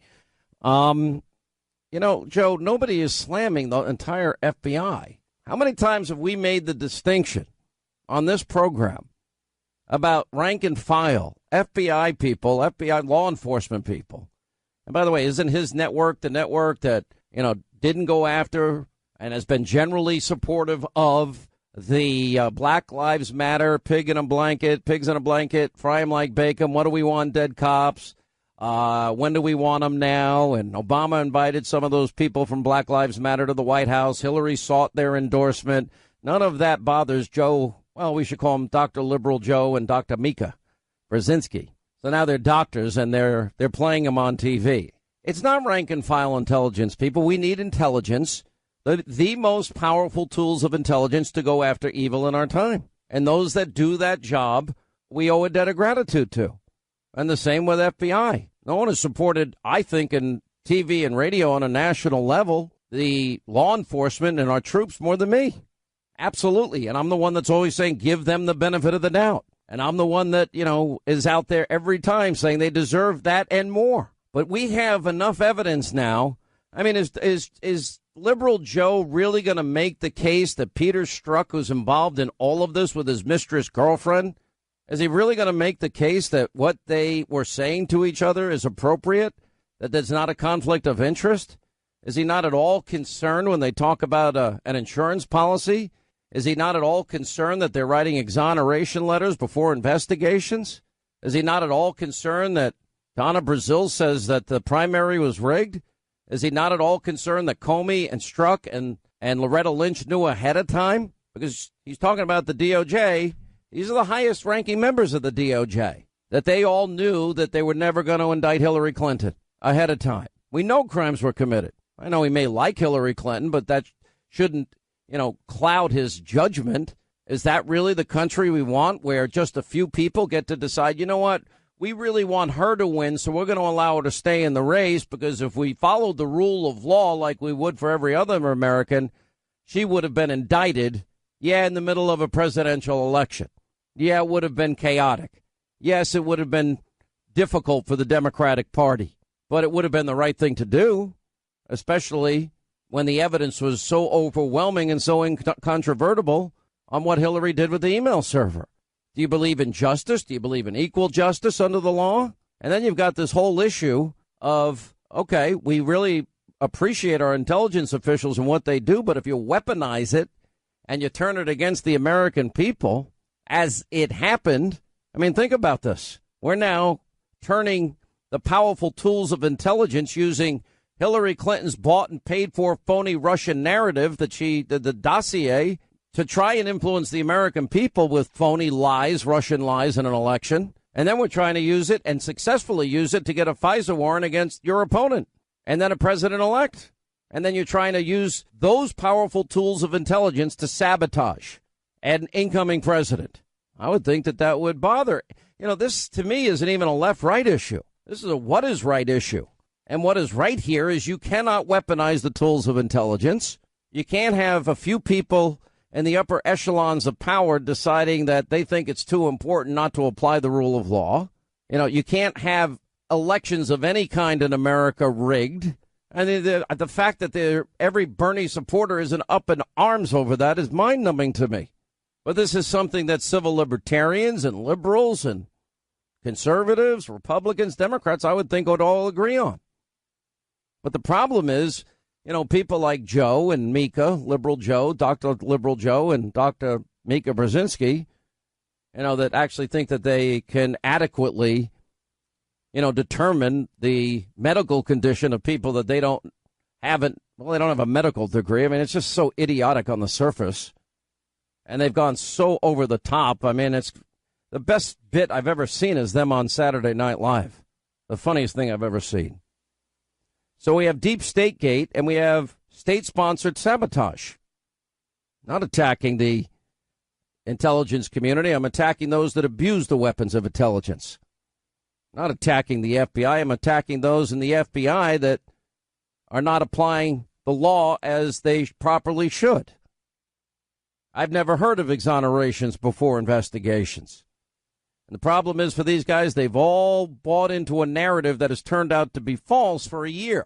You know, Joe, nobody is slamming the entire FBI. How many times have we made the distinction on this program about rank and file, FBI people, FBI law enforcement people? And by the way, isn't his network the network that, you know, didn't go after and has been generally supportive of the Black Lives Matter, pigs in a blanket, fry them like bacon, what do we want, dead cops? When do we want them now? And Obama invited some of those people from Black Lives Matter to the White House. Hillary sought their endorsement. None of that bothers Joe. Well, we should call him Dr. Liberal Joe and Dr. Mika Brzezinski. So now they're doctors and they're playing them on TV. It's not rank and file intelligence, people. We need intelligence, the most powerful tools of intelligence to go after evil in our time. And those that do that job, we owe a debt of gratitude to. And the same with FBI. No one has supported, I think, in TV and radio on a national level, the law enforcement and our troops more than me. Absolutely. And I'm the one that's always saying give them the benefit of the doubt. And I'm the one that, you know, is out there every time saying they deserve that and more. But we have enough evidence now. I mean, is Liberal Joe really going to make the case that Peter Strzok was involved in all of this with his mistress girlfriend? Is he really going to make the case that what they were saying to each other is appropriate, that there's not a conflict of interest? Is he not at all concerned when they talk about an insurance policy? Is he not at all concerned that they're writing exoneration letters before investigations? Is he not at all concerned that Donna Brazile says that the primary was rigged? Is he not at all concerned that Comey and Strzok and Loretta Lynch knew ahead of time? Because he's talking about the DOJ. These are the highest ranking members of the DOJ, that they all knew that they were never going to indict Hillary Clinton ahead of time. We know crimes were committed. I know he may like Hillary Clinton, but that shouldn't, you know, cloud his judgment. Is that really the country we want, where just a few people get to decide, you know what, we really want her to win, so we're going to allow her to stay in the race, because if we followed the rule of law like we would for every other American, she would have been indicted, in the middle of a presidential election. Yeah, it would have been chaotic. Yes, it would have been difficult for the Democratic Party, but it would have been the right thing to do, especially when the evidence was so overwhelming and so incontrovertible on what Hillary did with the email server. Do you believe in justice? Do you believe in equal justice under the law? And then you've got this whole issue of, okay, we really appreciate our intelligence officials and what they do, but if you weaponize it and you turn it against the American people, as it happened, I mean, think about this. We're now turning the powerful tools of intelligence using Hillary Clinton's bought and paid for phony Russian narrative that the dossier, to try and influence the American people with phony lies, Russian lies in an election. And then we're trying to use it and successfully use it to get a FISA warrant against your opponent and then a president-elect. And then you're trying to use those powerful tools of intelligence to sabotage an incoming president. I would think that would bother. You know, this to me isn't even a left-right issue. This is a what is right issue. And what is right here is you cannot weaponize the tools of intelligence. You can't have a few people in the upper echelons of power deciding that they think it's too important not to apply the rule of law. You know, you can't have elections of any kind in America rigged. I mean, the fact that every Bernie supporter isn't up in arms over that is mind-numbing to me. But this is something that civil libertarians and liberals and conservatives, Republicans, Democrats, I would think would all agree on. But the problem is, you know, people like Joe and Mika, Liberal Joe, Dr. Liberal Joe and Dr. Mika Brzezinski, you know, that actually think that they can adequately, you know, determine the medical condition of people that they don't have a medical degree. I mean, it's just so idiotic on the surface. And they've gone so over the top. I mean, it's the best bit I've ever seen is them on Saturday Night Live. The funniest thing I've ever seen. So we have Deep State Gate and we have state-sponsored sabotage. Not attacking the intelligence community. I'm attacking those that abuse the weapons of intelligence. Not attacking the FBI. I'm attacking those in the FBI that are not applying the law as they properly should. I've never heard of exonerations before investigations. And the problem is for these guys, they've all bought into a narrative that has turned out to be false for a year.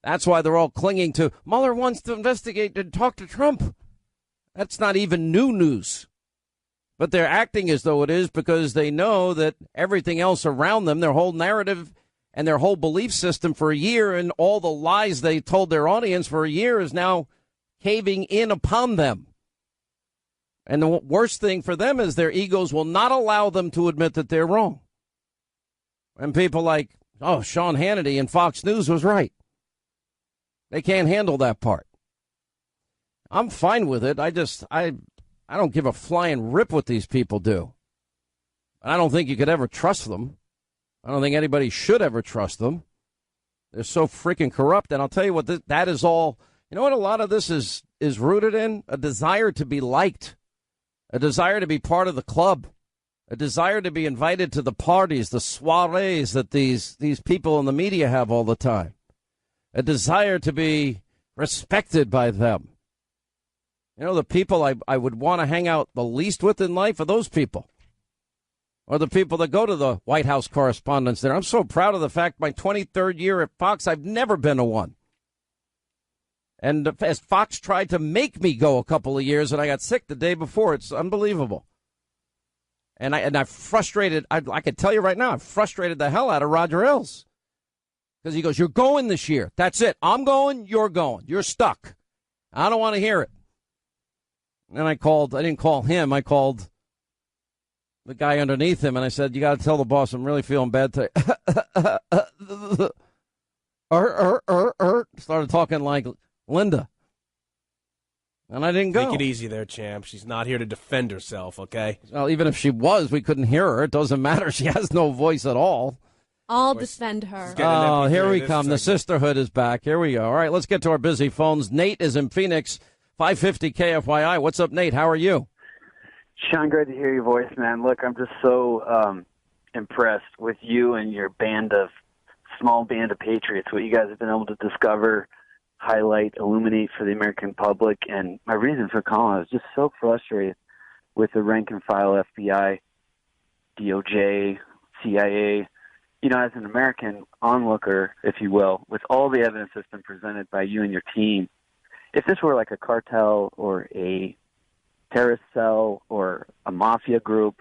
That's why they're all clinging to Mueller wants to investigate and talk to Trump. That's not even new news. But they're acting as though it is because they know that everything else around them, their whole narrative and their whole belief system for a year and all the lies they told their audience for a year is now caving in upon them. And the worst thing for them is their egos will not allow them to admit that they're wrong. And people like, Sean Hannity and Fox News was right. They can't handle that part. I'm fine with it. I don't give a flying rip what these people do. I don't think you could ever trust them. I don't think anybody should ever trust them. They're so freaking corrupt. And I'll tell you what, that is all. You know what a lot of this is rooted in? A desire to be liked. A desire to be part of the club, a desire to be invited to the parties, the soirees that these people in the media have all the time, a desire to be respected by them. You know, the people I would want to hang out the least with in life are those people, or the people that go to the White House Correspondents' Dinner. I'm so proud of the fact my 23rd year at Fox, I've never been to one. And as Fox tried to make me go a couple of years, and I got sick the day before, it's unbelievable. And I frustrated, I can tell you right now, I frustrated the hell out of Roger Ailes. Because he goes, you're going this year. That's it. I'm going, you're going. You're stuck. I don't want to hear it. And I didn't call him, I called the guy underneath him, and I said, you got to tell the boss I'm really feeling bad today. Started talking like Linda. And I didn't go. Take it easy there, champ. She's not here to defend herself, okay? Well, even if she was, we couldn't hear her. It doesn't matter. She has no voice at all. I'll defend her. Oh, here we come. The sisterhood is back. Here we go. All right, let's get to our busy phones. Nate is in Phoenix, 550 KFYI. What's up, Nate? How are you? Sean, great to hear your voice, man. Look, I'm just so impressed with you and your small band of patriots, what you guys have been able to discover, highlight, illuminate for the American public. And my reason for calling, I was just so frustrated with the rank and file FBI, DOJ, CIA. You know, as an American onlooker, if you will, with all the evidence that's been presented by you and your team, if this were like a cartel or a terrorist cell or a mafia group,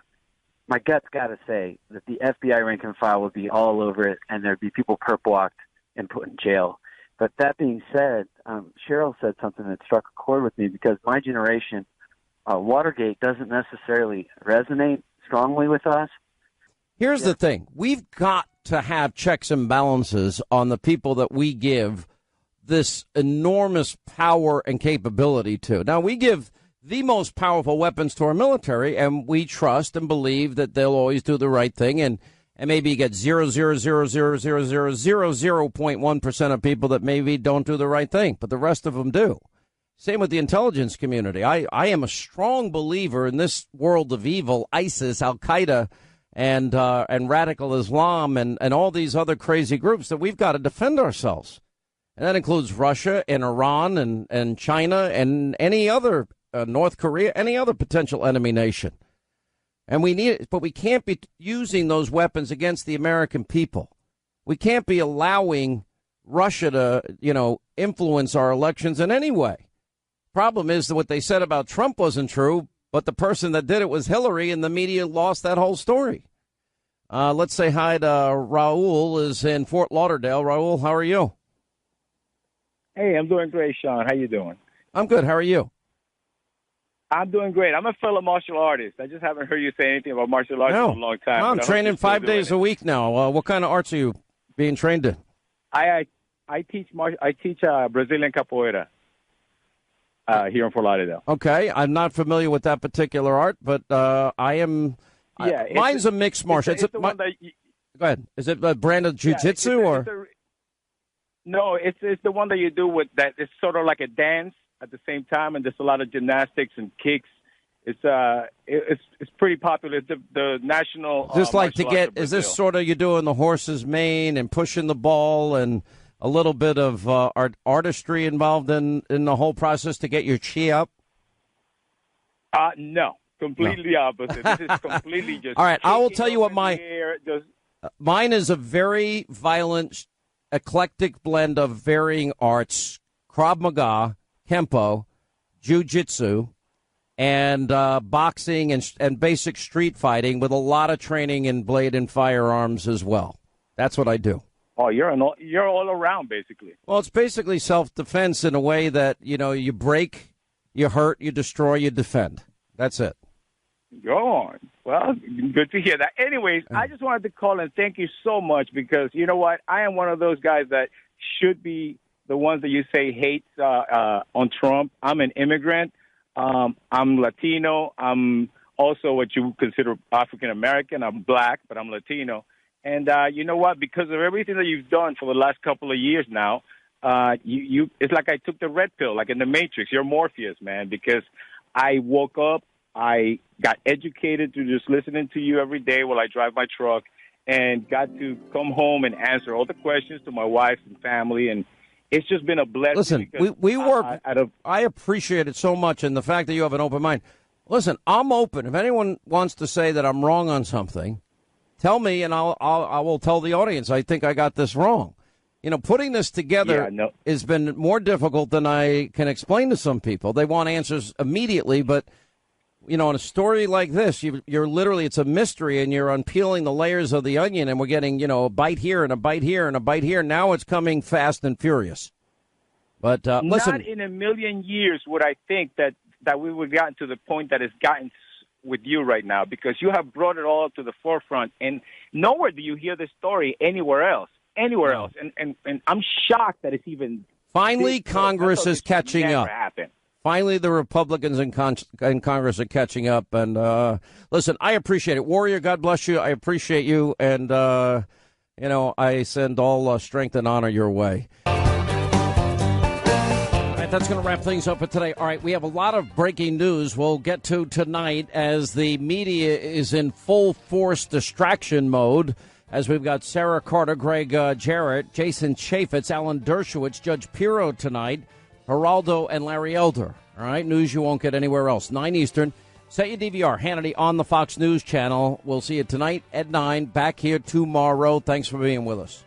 my gut's got to say that the FBI rank and file would be all over it, and there'd be people perp-walked and put in jail. But that being said, Cheryl said something that struck a chord with me because my generation, Watergate doesn't necessarily resonate strongly with us. Here's the thing. We've got to have checks and balances on the people that we give this enormous power and capability to. Now, we give the most powerful weapons to our military, and we trust and believe that they'll always do the right thing. And maybe you get 0.1% of people that maybe don't do the right thing, but the rest of them do. Same with the intelligence community. I am a strong believer in this world of evil, ISIS, Al-Qaeda, and radical Islam, and all these other crazy groups that we've got to defend ourselves. And that includes Russia and Iran and China and any other North Korea, any other potential enemy nation. And we need it, but we can't be using those weapons against the American people. We can't be allowing Russia to, influence our elections in any way. Problem is that what they said about Trump wasn't true, but the person that did it was Hillary, and the media lost that whole story. Let's say hi to Raul is in Fort Lauderdale. Raul, how are you? Hey, I'm doing great, Sean. How you doing? I'm good. How are you? I'm doing great. I'm a fellow martial artist. I just haven't heard you say anything about martial arts in a long time. No, I'm training 5 days a week now. What kind of arts are you being trained in? I teach Brazilian capoeira here in Fort Lauderdale. Okay, I'm not familiar with that particular art, but I am. Yeah, mine's a mixed martial. It's the one that go ahead. Is it a brand of jiu-jitsu or? No, it's the one that you do with that. It's sort of like a dance at the same time, and there's a lot of gymnastics and kicks. It's pretty popular. It's the national. Just like to get. Is this sort of you doing the horse's mane and pushing the ball and a little bit of artistry involved in the whole process to get your chi up? No, completely opposite. This is completely just. All right, I will tell you what mine is a very violent, eclectic blend of varying arts: Krav Maga, Kempo, Jiu-Jitsu, and boxing and basic street fighting with a lot of training in blade and firearms as well. That's what I do. Oh, you're all around, basically. Well, it's basically self-defense in a way that, you break, you hurt, you destroy, you defend. That's it. Go on. Well, good to hear that. Anyways, I just wanted to call and thank you so much because, you know what, I am one of those guys that should be the ones that you say hates on Trump. I'm an immigrant. I'm Latino. I'm also what you consider African-American. I'm black, but I'm Latino. And you know what? Because of everything that you've done for the last couple of years now, it's like I took the red pill, like in the Matrix. You're Morpheus, man, because I woke up, I got educated through just listening to you every day while I drive my truck, and got to come home and answer all the questions to my wife and family, and it's just been a blessing. Listen, we work. I appreciate it so much, and the fact that you have an open mind. Listen, I'm open. If anyone wants to say that I'm wrong on something, tell me, and I will tell the audience I think I got this wrong. Putting this together has been more difficult than I can explain to some people. They want answers immediately, but in a story like this, you're literally, it's a mystery, and you're unpeeling the layers of the onion, and we're getting, a bite here and a bite here and a bite here. Now it's coming fast and furious. But listen, not in a million years would I think that we would have gotten to the point that it's gotten with you right now, because you have brought it all up to the forefront, and nowhere do you hear this story anywhere else. And I'm shocked that it's even. Finally, Congress is catching up. Happened. Finally, the Republicans in Congress are catching up. And listen, I appreciate it. Warrior, God bless you. I appreciate you. And, I send all strength and honor your way. All right, that's going to wrap things up for today. All right, we have a lot of breaking news we'll get to tonight as the media is in full force distraction mode. As we've got Sarah Carter, Greg Jarrett, Jason Chaffetz, Alan Dershowitz, Judge Pirro tonight, Geraldo, and Larry Elder. All right, news you won't get anywhere else. 9 Eastern. Set your DVR. Hannity on the Fox News Channel. We'll see you tonight at 9. Back here tomorrow. Thanks for being with us.